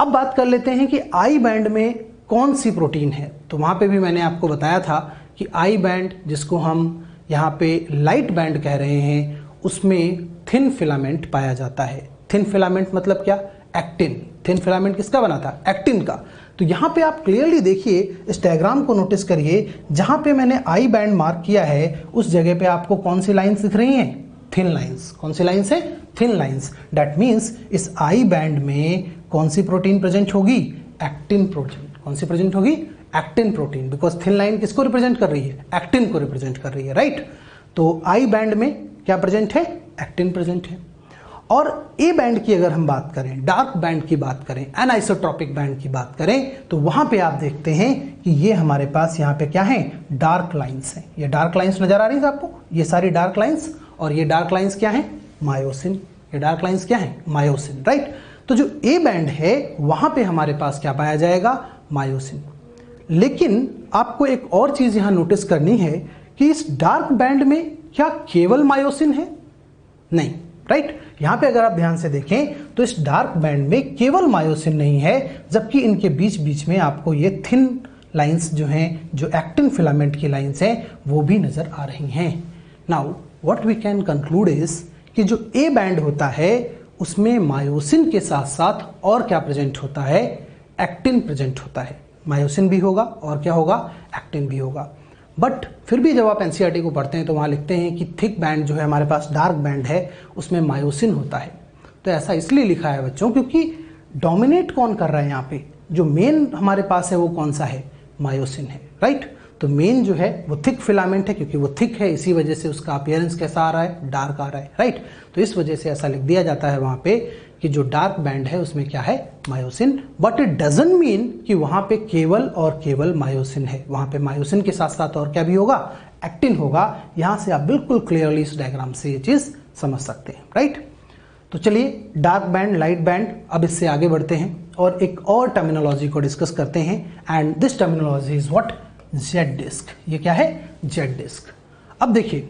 [SPEAKER 1] अब बात कर लेते हैं कि आई बैंड में कौन सी प्रोटीन है। तो वहाँ पे भी मैंने आपको बताया था कि आई बैंड, जिसको हम यहाँ पे लाइट बैंड कह रहे हैं, उसमें थिन फिलामेंट पाया जाता है। थिन फिलामेंट मतलब क्या, एक्टिन। थिन फिलामेंट किसका बना था, एक्टिन का। तो यहाँ पे आप क्लियरली देखिए, इस डायग्राम को नोटिस करिए, जहाँ पे मैंने आई बैंड मार्क किया है उस जगह पे आपको कौन सी लाइन्स दिख रही हैं, थिन लाइन्स। कौन सी लाइन्स है, थिन लाइन्स। दैट मीन्स इस आई बैंड में कौन सी प्रोटीन प्रेजेंट होगी, एक्टिन प्रोटीन। कौन सी प्रेजेंट होगी, actin protein, because thin line किसको रिप्रेजेंट कर रही है, एक्टिन को रिप्रेजेंट कर रही है, राइट। तो आई बैंड में क्या प्रेजेंट है, एक्टिन प्रेजेंट है। और ए बैंड की अगर हम बात करें, डार्क बैंड की बात करें, एनाइसोट्रॉपिक बैंड की बात करें, तो वहां पे आप देखते हैं कि ये हमारे पास यहाँ पे क्या है, डार्क लाइंस हैं। ये डार्क लाइंस नजर आ रही है आपको, ये सारी डार्क लाइंस, और ये डार्क लाइंस क्या है, मायोसिन। ये डार्क लाइंस क्या है, मायोसिन, राइट। तो जो ए बैंड है वहां पे हमारे पास क्या पाया जाएगा, मायोसिन। लेकिन आपको एक और चीज यहां नोटिस करनी है कि इस डार्क बैंड में क्या केवल मायोसिन है, नहीं, राइट। यहां पे अगर आप ध्यान से देखें तो इस डार्क बैंड में केवल मायोसिन नहीं है, जबकि इनके बीच बीच में आपको ये थिन लाइंस जो हैं, जो एक्टिन फिलामेंट की लाइंस हैं, वो भी नजर आ रही हैं। Now what we can conclude is कि जो ए बैंड होता है उसमें मायोसिन के साथ साथ और क्या प्रेजेंट होता है, एक्टिन प्रेजेंट होता है। मायोसिन भी होगा और क्या होगा, एक्टिन भी होगा। बट फिर भी जब आप एनसीईआरटी को पढ़ते हैं तो वहाँ लिखते हैं कि थिक बैंड जो है हमारे पास, डार्क बैंड है, उसमें मायोसिन होता है। तो ऐसा इसलिए लिखा है बच्चों क्योंकि डोमिनेट कौन कर रहा है यहाँ पे, जो मेन हमारे पास है वो कौन सा है, मायोसिन है, राइट। तो मेन जो है वो थिक फिलामेंट है, क्योंकि वो थिक है इसी वजह से उसका अपीयरेंस कैसा आ रहा है, डार्क आ रहा है, राइट। तो इस वजह से ऐसा लिख दिया जाता है वहाँ पे कि जो डार्क बैंड है उसमें क्या है, myosin. But it doesn't mean कि वहाँ पे केवल और केवल मायोसिन है। वहाँ पे मायोसिन के साथ साथ और क्या भी होगा, एक्टिन होगा। यहाँ से आप बिल्कुल क्लियरली इस डायग्राम से ये चीज़ समझ सकते हैं, राइट। तो चलिए डार्क बैंड, लाइट बैंड, अब इससे आगे बढ़ते हैं और एक और टर्मिनोलॉजी को डिस्कस करते हैं। And this terminology is what, Z disc. ये क्या है, जेड डिस्क। अब देखिए,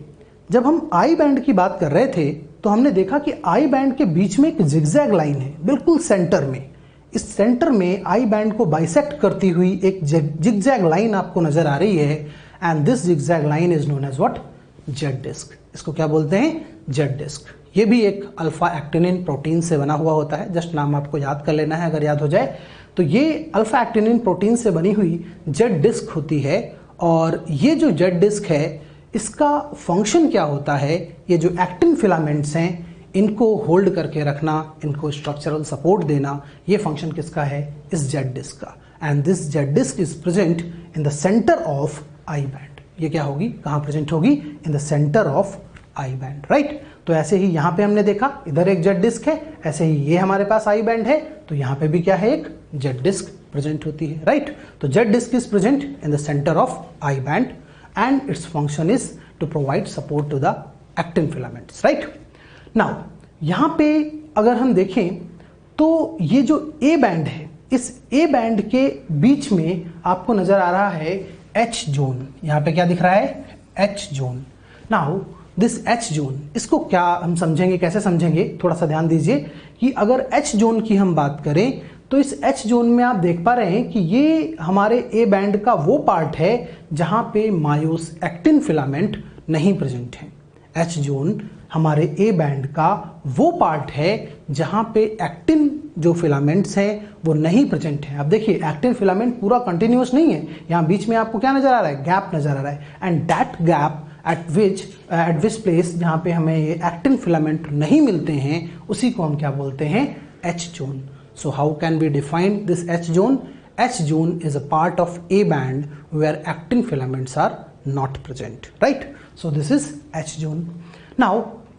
[SPEAKER 1] जब हम आई बैंड की बात कर रहे थे तो हमने देखा कि आई बैंड के बीच में एक जिगजैग लाइन है, बिल्कुल सेंटर में। इस सेंटर में आई बैंड को बाइसेक्ट करती हुई एक जिगजैग लाइन आपको नजर आ रही है, and this zigzag line is known as what, Z disc. इसको क्या बोलते हैं, जेड डिस्क। ये भी एक अल्फा एक्टिनिन प्रोटीन से बना हुआ होता है, जस्ट नाम आपको याद कर लेना है अगर याद हो जाए तो। ये अल्फा एक्टिनिन प्रोटीन से बनी हुई जेड डिस्क होती है, और ये जो जेड डिस्क है इसका फंक्शन क्या होता है, ये जो एक्टिन फिलामेंट्स हैं इनको होल्ड करके रखना, इनको स्ट्रक्चरल सपोर्ट देना, ये फंक्शन किसका है, इस जेड डिस्क का। And this Z disc is present in the centre of I band. ये क्या होगी, कहाँ प्रेजेंट होगी, in the centre of I band, right. तो ऐसे ही यहाँ पे हमने देखा इधर एक जेड डिस्क है, ऐसे ही ये हमारे पास आई बैंड है, तो यहाँ पे भी क्या है, एक जेड डिस्क प्रेजेंट होती है, राइट। तो Z disc is present in the centre of I band and its function is to provide support to the actin filaments, right? Now यहाँ पे अगर हम देखें तो ये जो A बैंड है, इस A बैंड के बीच में आपको नजर आ रहा है H जोन। यहाँ पे क्या दिख रहा है, H zone. Now this H zone, इसको क्या हम समझेंगे, कैसे समझेंगे, थोड़ा सा ध्यान दीजिए कि अगर H जोन की हम बात करें तो इस H जोन में आप देख पा रहे हैं कि ये हमारे A बैंड का वो पार्ट है जहां पे मायोस एक्टिन फिलामेंट नहीं प्रेजेंट है। H जोन हमारे A बैंड का वो पार्ट है जहां पे एक्टिन जो फिलामेंट्स हैं वो नहीं प्रेजेंट है। अब देखिए एक्टिन फिलामेंट पूरा कंटिन्यूस नहीं है, यहाँ बीच में आपको क्या नजर आ रहा है, गैप नजर आ रहा है। And that gap eight which place जहाँ पे हमें ये एक्टिन फिलामेंट नहीं मिलते हैं, उसी को हम क्या बोलते हैं, H zone. So how can we define this H zone? H zone is a part of A band where actin filaments are not present, right? So this is H zone. Now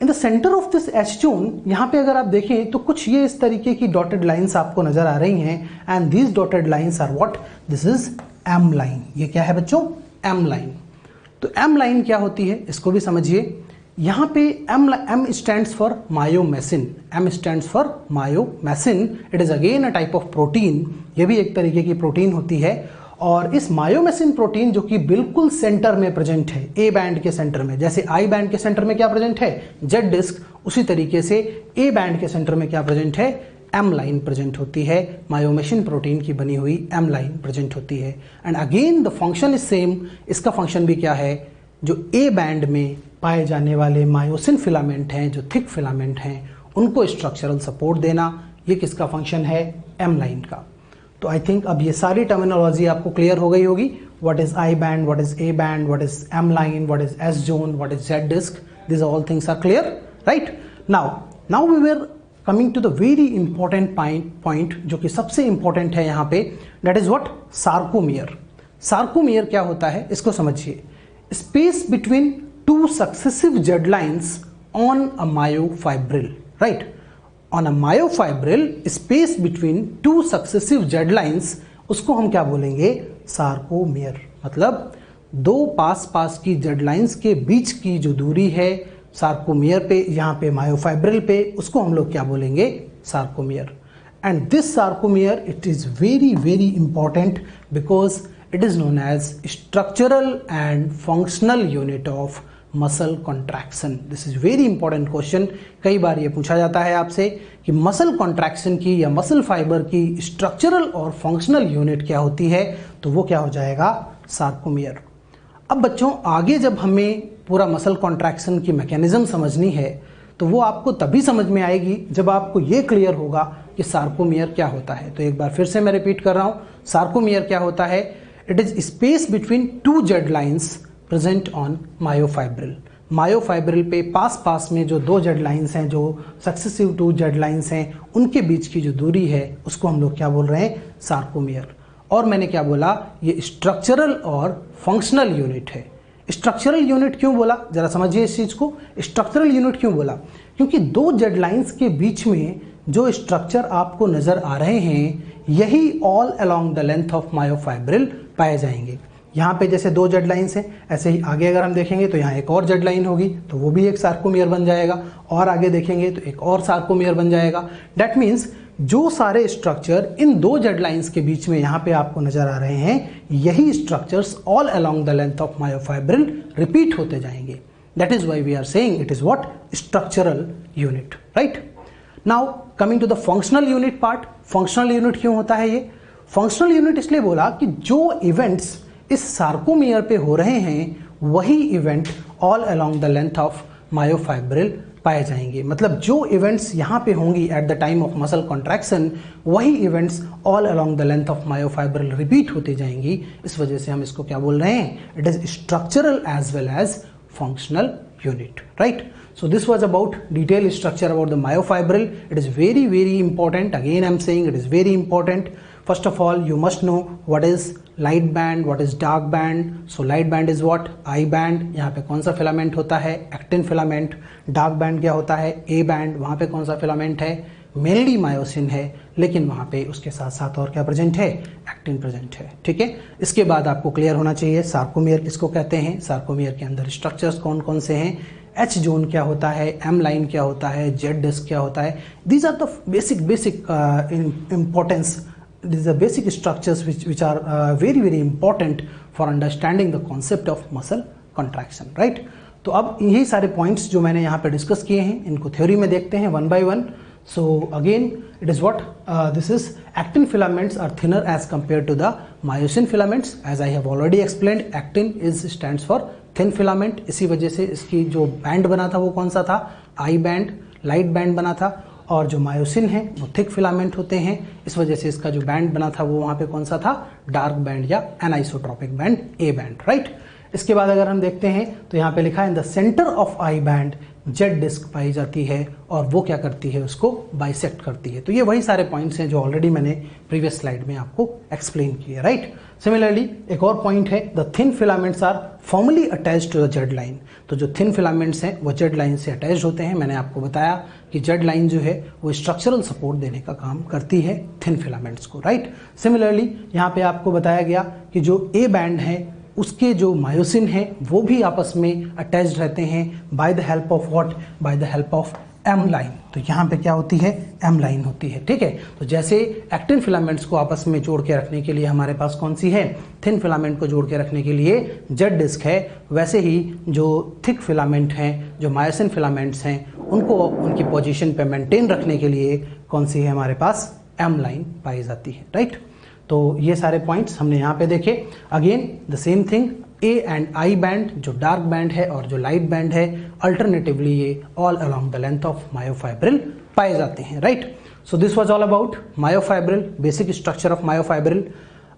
[SPEAKER 1] in the centre of this H zone, यहाँ पे अगर आप देखें तो कुछ ये इस तरीके की डॉटेड लाइंस आपको नजर आ रही हैं, and these dotted lines are what, this is M line. ये क्या है बच्चों, एम लाइन। तो एम लाइन क्या होती है इसको भी समझिए। यहाँ पे M stands for myomesin, M stands for myomesin. It is again a type of protein, ये भी एक तरीके की प्रोटीन होती है। और इस मायोमेसिन प्रोटीन जो कि बिल्कुल सेंटर में प्रेजेंट है, ए बैंड के सेंटर में, जैसे आई बैंड के सेंटर में क्या प्रेजेंट है, जेड डिस्क, उसी तरीके से ए बैंड के सेंटर में क्या प्रेजेंट है, एम लाइन प्रेजेंट होती है। मायोमेसिन प्रोटीन की बनी हुई एम लाइन प्रेजेंट होती है। And again the function is same, इसका फंक्शन भी क्या है, जो ए बैंड में पाए जाने वाले मायोसिन फिलामेंट हैं, जो थिक फिलामेंट हैं, उनको स्ट्रक्चरल सपोर्ट देना, ये किसका फंक्शन है, एम लाइन का। तो आई थिंक अब ये सारी टर्मिनोलॉजी आपको क्लियर हो गई होगी। What is I band, what is A band, what is M line, what is S zone, what is Z disc, this all things are clear, right. Now we were coming to the very important point जो कि सबसे important है यहाँ पे, that is what, sarcomere. Sarcomere क्या होता है इसको समझिए। Space between two successive Z lines on a myofibril, right. On a myofibril space between two successive Z lines, उसको हम क्या बोलेंगे, सार्कोमियर। मतलब दो पास पास की जेड लाइन्स के बीच की जो दूरी है सार्कोमियर पे, यहाँ पे मायोफाइब्रिल पे, उसको हम लोग क्या बोलेंगे, sarcomere. And this sarcomere it is very very important because it is known as structural and functional unit of muscle contraction. This is very important question. कई बार ये पूछा जाता है आपसे कि मसल कॉन्ट्रैक्शन की या मसल फाइबर की स्ट्रक्चरल और फंक्शनल यूनिट क्या होती है, तो वो क्या हो जाएगा, सार्कोमियर। अब बच्चों आगे जब हमें पूरा मसल कॉन्ट्रैक्शन की मैकेनिज्म समझनी है तो वो आपको तभी समझ में आएगी जब आपको ये क्लियर होगा कि सार्कोमियर क्या होता है। तो एक बार फिर से मैं रिपीट कर रहा हूँ, सार्कोमियर क्या होता है, it is space between to Z lines present on myofibril. Myofibril पे पास पास में जो दो जेड लाइन्स हैं, जो सक्सेसिव टू जेड लाइन्स हैं, उनके बीच की जो दूरी है उसको हम लोग क्या बोल रहे हैं, सार्कोमियर। और मैंने क्या बोला, ये स्ट्रक्चरल और फंक्शनल यूनिट है। स्ट्रक्चरल यूनिट क्यों बोला, जरा समझिए इस चीज को। स्ट्रक्चरल यूनिट क्यों बोला, क्योंकि दो जेड लाइन्स के बीच में जो स्ट्रक्चर आपको नजर आ रहे हैं, यही all along the length of myofibril पाए जाएंगे। यहाँ पे जैसे दो जेड लाइन्स हैं, ऐसे ही आगे अगर हम देखेंगे तो यहाँ एक और जेड लाइन होगी, तो वो भी एक सार्कोमियर बन जाएगा, और आगे देखेंगे तो एक और सार्कोमियर बन जाएगा। दैट मीन्स जो सारे स्ट्रक्चर इन दो जेड लाइन्स के बीच में यहाँ पे आपको नजर आ रहे हैं, यही structures all along the length of myofibril repeat होते जाएंगे। That is why we are saying it is what, structural unit, right. Now coming to the functional unit part. Functional unit क्यों होता है ये, फंक्शनल यूनिट इसलिए बोला कि जो इवेंट्स इस सार्कोमियर पे हो रहे हैं, वही event all along the length of myofibril पाए जाएंगे। मतलब जो इवेंट्स यहाँ पे होंगी at the time of muscle contraction, वही events all along the length of myofibril repeat होती जाएंगी। इस वजह से हम इसको क्या बोल रहे हैं, it is structural as well as functional unit, right? So this was about detailed structure about the myofibril. It is very very important. Again I'm saying it is very important. First of all you must know what is light band, what is dark band. So light band is what, I band, यहाँ पे कौन सा filament होता है, actin filament. Dark band क्या होता है, A band, वहाँ पे कौन सा फिलामेंट है, मेनली मायोसिन है, लेकिन वहाँ पे उसके साथ साथ और क्या प्रेजेंट है, एक्टिन प्रेजेंट है। ठीक है, इसके बाद आपको क्लियर होना चाहिए सार्कोमियर किसको कहते हैं, सार्कोमियर के अंदर स्ट्रक्चर्स कौन कौन से हैं, एच जोन क्या होता है, एम लाइन क्या होता है, जेड डिस्क क्या होता है। These are the basic importance, these are basic structures which are very very important for understanding the concept of muscle contraction, right? तो अब यही सारे पॉइंट्स जो मैंने यहाँ पे डिस्कस किए हैं, इनको थ्योरी में देखते हैं one by one. So again it is what this is actin filaments are thinner as compared to the myosin filaments. As I have already explained, actin stands for thin filament. इसी वजह से इसकी जो band बना था वो कौन सा था, आई बैंड, लाइट बैंड बना था। और जो मायोसिन है वो थिक फिलामेंट होते हैं, इस वजह से इसका जो बैंड बना था वो वहाँ पे कौन सा था, डार्क बैंड या anisotropic band, A band, right. इसके बाद अगर हम देखते हैं तो यहाँ पे लिखा है in the centre of I band Z disc पाई जाती है और वो क्या करती है, उसको बाइसेक्ट करती है। तो ये वही सारे पॉइंट्स हैं जो ऑलरेडी मैंने प्रीवियस स्लाइड में आपको एक्सप्लेन किए, राइट। सिमिलरली एक और पॉइंट है, the thin filaments are formally attached to the Z line. तो जो थिन फिलामेंट्स हैं वो जेड लाइन से अटैच होते हैं। मैंने आपको बताया कि जेड लाइन जो है वो स्ट्रक्चरल सपोर्ट देने का काम करती है थिन फिलामेंट्स को, राइट। सिमिलरली यहाँ पे आपको बताया गया कि जो ए बैंड है उसके जो मायोसिन है वो भी आपस में अटैच्ड रहते हैं by the help of what, by the help of M line. तो यहाँ पे क्या होती है, एम लाइन होती है, ठीक है। तो जैसे एक्टिन फिलामेंट्स को आपस में जोड़ के रखने के लिए हमारे पास कौन सी है, थिन फिलामेंट को जोड़ के रखने के लिए जेड डिस्क है, वैसे ही जो थिक फिलामेंट हैं, जो मायोसिन फिलामेंट्स हैं, उनको उनकी पोजीशन पे मेंटेन रखने के लिए कौन सी है हमारे पास, एम लाइन पाई जाती है, राइट। तो ये सारे पॉइंट्स हमने यहाँ पे देखे। Again the same thing, A and I band, जो डार्क बैंड है और जो लाइट बैंड है, अल्टरनेटिवली ये all along the length of myofibril पाए जाते हैं, right. So this was all about myofibril, basic structure of myofibril.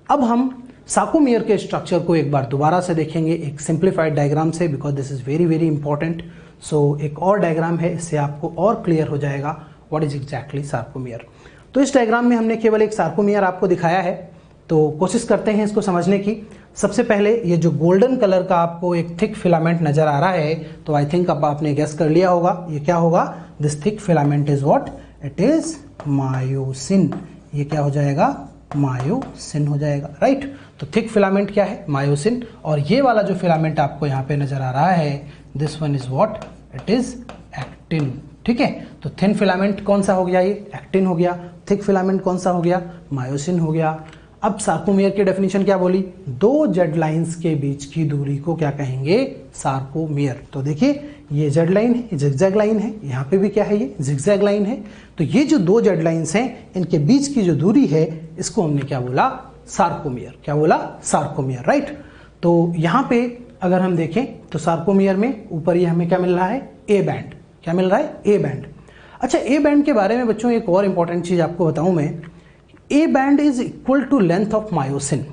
[SPEAKER 1] अब हम सार्कोमियर के स्ट्रक्चर को एक बार दोबारा से देखेंगे एक सिंप्लीफाइड डायग्राम से, because this is very very important. So एक और डायग्राम है, इससे आपको और क्लियर हो जाएगा व्हाट इज एग्जैक्टली सार्कोमियर। तो इस डायग्राम में हमने केवल एक सार्कोमियर आपको दिखाया है, तो कोशिश करते हैं इसको समझने की। सबसे पहले ये जो गोल्डन कलर का आपको एक थिक फिलामेंट नजर आ रहा है, तो आई थिंक अब आपने गेस कर लिया होगा ये क्या होगा, this thick filament is what, it is myosin. ये क्या हो जाएगा, मायोसिन हो जाएगा, राइट। तो थिक फिलामेंट क्या है, मायोसिन। और ये वाला जो फिलामेंट आपको यहाँ पे नजर आ रहा है, this one is what, it is actin, ठीक है। तो थिन फिलामेंट कौन सा हो गया, ये एक्टिन हो गया। थिक फिलामेंट कौन सा हो गया, मायोसिन हो गया। अब सार्कोमियर की डेफिनेशन क्या बोली, दो जेड लाइंस के बीच की दूरी को क्या कहेंगे, सार्कोमियर। तो देखिए ये जेड लाइन है, ये जिगजैग लाइन है, यहाँ पे भी क्या है, ये जिगजैग लाइन है। तो ये जो दो जेड लाइंस हैं, इनके बीच की जो दूरी है, इसको हमने क्या बोला, सार्कोमियर। क्या बोला, सार्कोमियर, राइट। तो यहाँ पे अगर हम देखें तो सार्कोमियर में ऊपर ये हमें क्या मिल रहा है, ए बैंड। क्या मिल रहा है, ए बैंड। अच्छा, ए बैंड के बारे में बच्चों एक और इंपॉर्टेंट चीज आपको बताऊं मैं, A band is equal to length of myosin.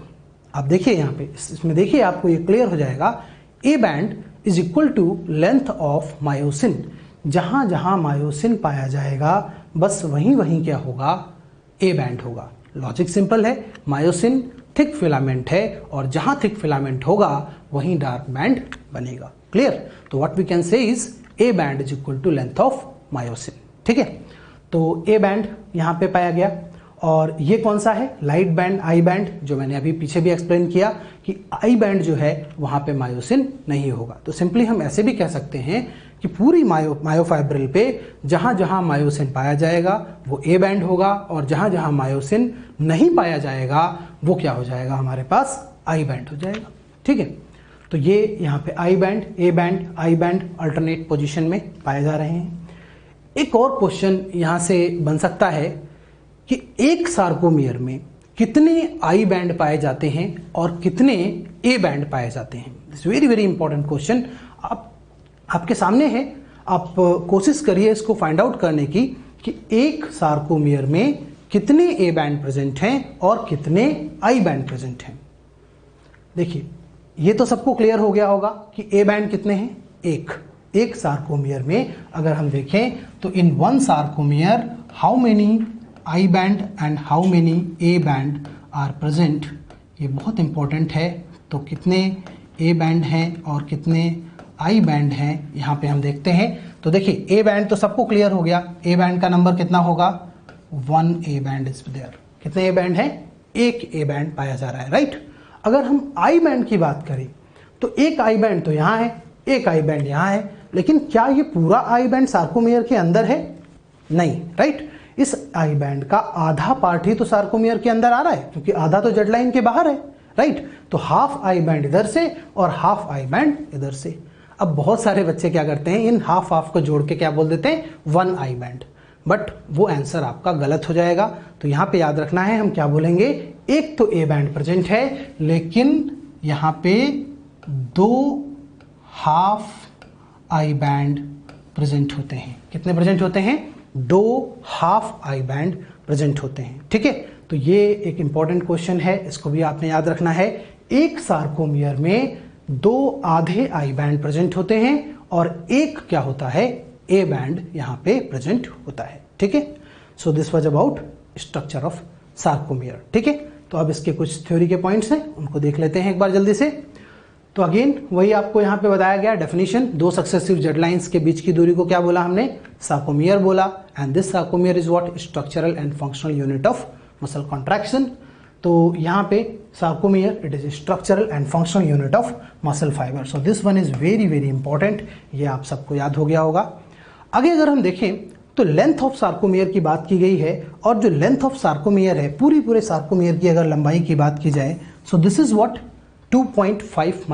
[SPEAKER 1] आप देखिए यहाँ पे इसमें देखिए आपको ये क्लियर हो जाएगा, A band is equal to length of myosin. जहां जहां मायोसिन पाया जाएगा बस वहीं वहीं क्या होगा, ए बैंड होगा। लॉजिक सिंपल है, मायोसिन थिक फिलामेंट है और जहां थिक फिलामेंट होगा वहीं डार्क बैंड बनेगा। क्लियर। तो what we can say is A band is equal to length of myosin, ठीक है। तो ए बैंड यहां पे पाया गया। और ये कौन सा है, लाइट बैंड, आई बैंड, जो मैंने अभी पीछे भी एक्सप्लेन किया कि आई बैंड जो है वहां पे मायोसिन नहीं होगा। तो सिंपली हम ऐसे भी कह सकते हैं कि पूरी मायोफाइब्रिल पे जहां जहां मायोसिन पाया जाएगा वो ए बैंड होगा, और जहां जहां मायोसिन नहीं पाया जाएगा वो क्या हो जाएगा, हमारे पास आई बैंड हो जाएगा, ठीक है। तो ये यहाँ पे आई band, A band, I band alternate position में पाए जा रहे हैं। एक और क्वेश्चन यहाँ से बन सकता है कि एक सार्कोमियर में कितने आई बैंड पाए जाते हैं और कितने ए बैंड पाए जाते हैं। This very very important question आपके सामने है। आप कोशिश करिए इसको फाइंड आउट करने की कि एक सार्कोमियर में कितने ए बैंड प्रेजेंट हैं और कितने आई बैंड प्रेजेंट हैं। देखिए ये तो सबको क्लियर हो गया होगा कि ए बैंड कितने हैं, एक सार्कोमियर में अगर हम देखें तो in one sarcomere how many I band and how many A band are present, ये बहुत इंपॉर्टेंट है। तो कितने ए बैंड हैं और कितने आई बैंड हैं यहाँ पे हम देखते हैं। तो देखिए ए बैंड तो सबको क्लियर हो गया, ए बैंड का नंबर कितना होगा, 1 ए बैंड इज देयर। कितने ए बैंड हैं, एक ए बैंड पाया जा रहा है, राइट। अगर हम आई बैंड की बात करें तो एक आई बैंड तो यहाँ है, एक आई बैंड यहाँ है, लेकिन क्या ये पूरा आई बैंड सार्कोमियर के अंदर है, नहीं, राइट। इस आई बैंड का आधा पार्ट ही तो सार्कोमियर के अंदर आ रहा है, क्योंकि आधा तो जेड लाइन के बाहर है, राइट। तो हाफ आई बैंड इधर से और हाफ आई बैंड इधर से। अब बहुत सारे बच्चे क्या करते हैं, इन हाफ हाफ को जोड़ के क्या बोल देते हैं, 1 आई बैंड, बट वो आंसर आपका गलत हो जाएगा। तो यहाँ पे याद रखना है, हम क्या बोलेंगे, एक तो ए बैंड प्रेजेंट है लेकिन यहाँ पे 2 हाफ आई बैंड प्रेजेंट होते हैं। कितने प्रेजेंट होते हैं, 2 हाफ आई बैंड प्रेजेंट होते हैं, ठीक है। तो ये एक इंपॉर्टेंट क्वेश्चन है, इसको भी आपने याद रखना है। एक सार्कोमियर में 2 आधे आई बैंड प्रेजेंट होते हैं और एक क्या होता है, ए बैंड यहाँ पे प्रेजेंट होता है। ठीक है, so this was about structure of sarcomere. ठीक है, तो अब इसके कुछ थ्योरी के पॉइंट्स हैं, उनको देख लेते हैं एक बार जल्दी से। तो अगेन वही आपको यहाँ पे बताया गया डेफिनेशन, दो सक्सेसिव जेड लाइंस के बीच की दूरी को क्या बोला हमने, सार्कोमियर बोला। And this sarcomere is what, structural and functional unit of muscle contraction. तो यहाँ पे sarcomere it is structural and functional unit of muscle fibre. So this one is very very important, ये आप सबको याद हो गया होगा। आगे अगर हम देखें तो लेंथ ऑफ सार्कोमियर की बात की गई है, और जो लेंथ ऑफ सार्कोमियर है, पूरे सार्कोमियर की अगर लंबाई की बात की जाए, so this is what 2.5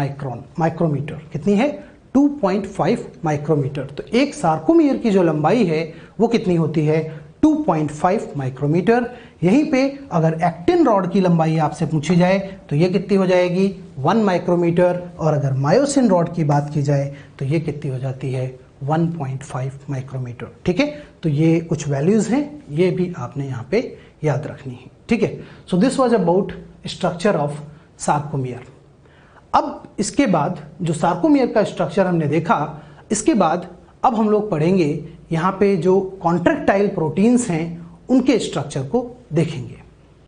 [SPEAKER 1] micrometre. कितनी है, 2.5 माइक्रोमीटर। तो एक सार्कोमियर की जो लंबाई है वो कितनी होती है, 2.5 माइक्रोमीटर। यहीं पे अगर एक्टिन रॉड की लंबाई आपसे पूछी जाए तो ये कितनी हो जाएगी, 1 माइक्रोमीटर। और अगर मायोसिन रॉड की बात की जाए तो ये कितनी हो जाती है, 1.5 माइक्रोमीटर। ठीक है, तो ये कुछ वैल्यूज हैं, ये भी आपने यहाँ पे याद रखनी है। ठीक है, so this was about structure of sarcomere. अब इसके बाद जो सार्कोमियर का स्ट्रक्चर हमने देखा, इसके बाद अब हम लोग पढ़ेंगे यहाँ पे जो कॉन्ट्रैक्टाइल प्रोटीन्स हैं उनके स्ट्रक्चर को देखेंगे।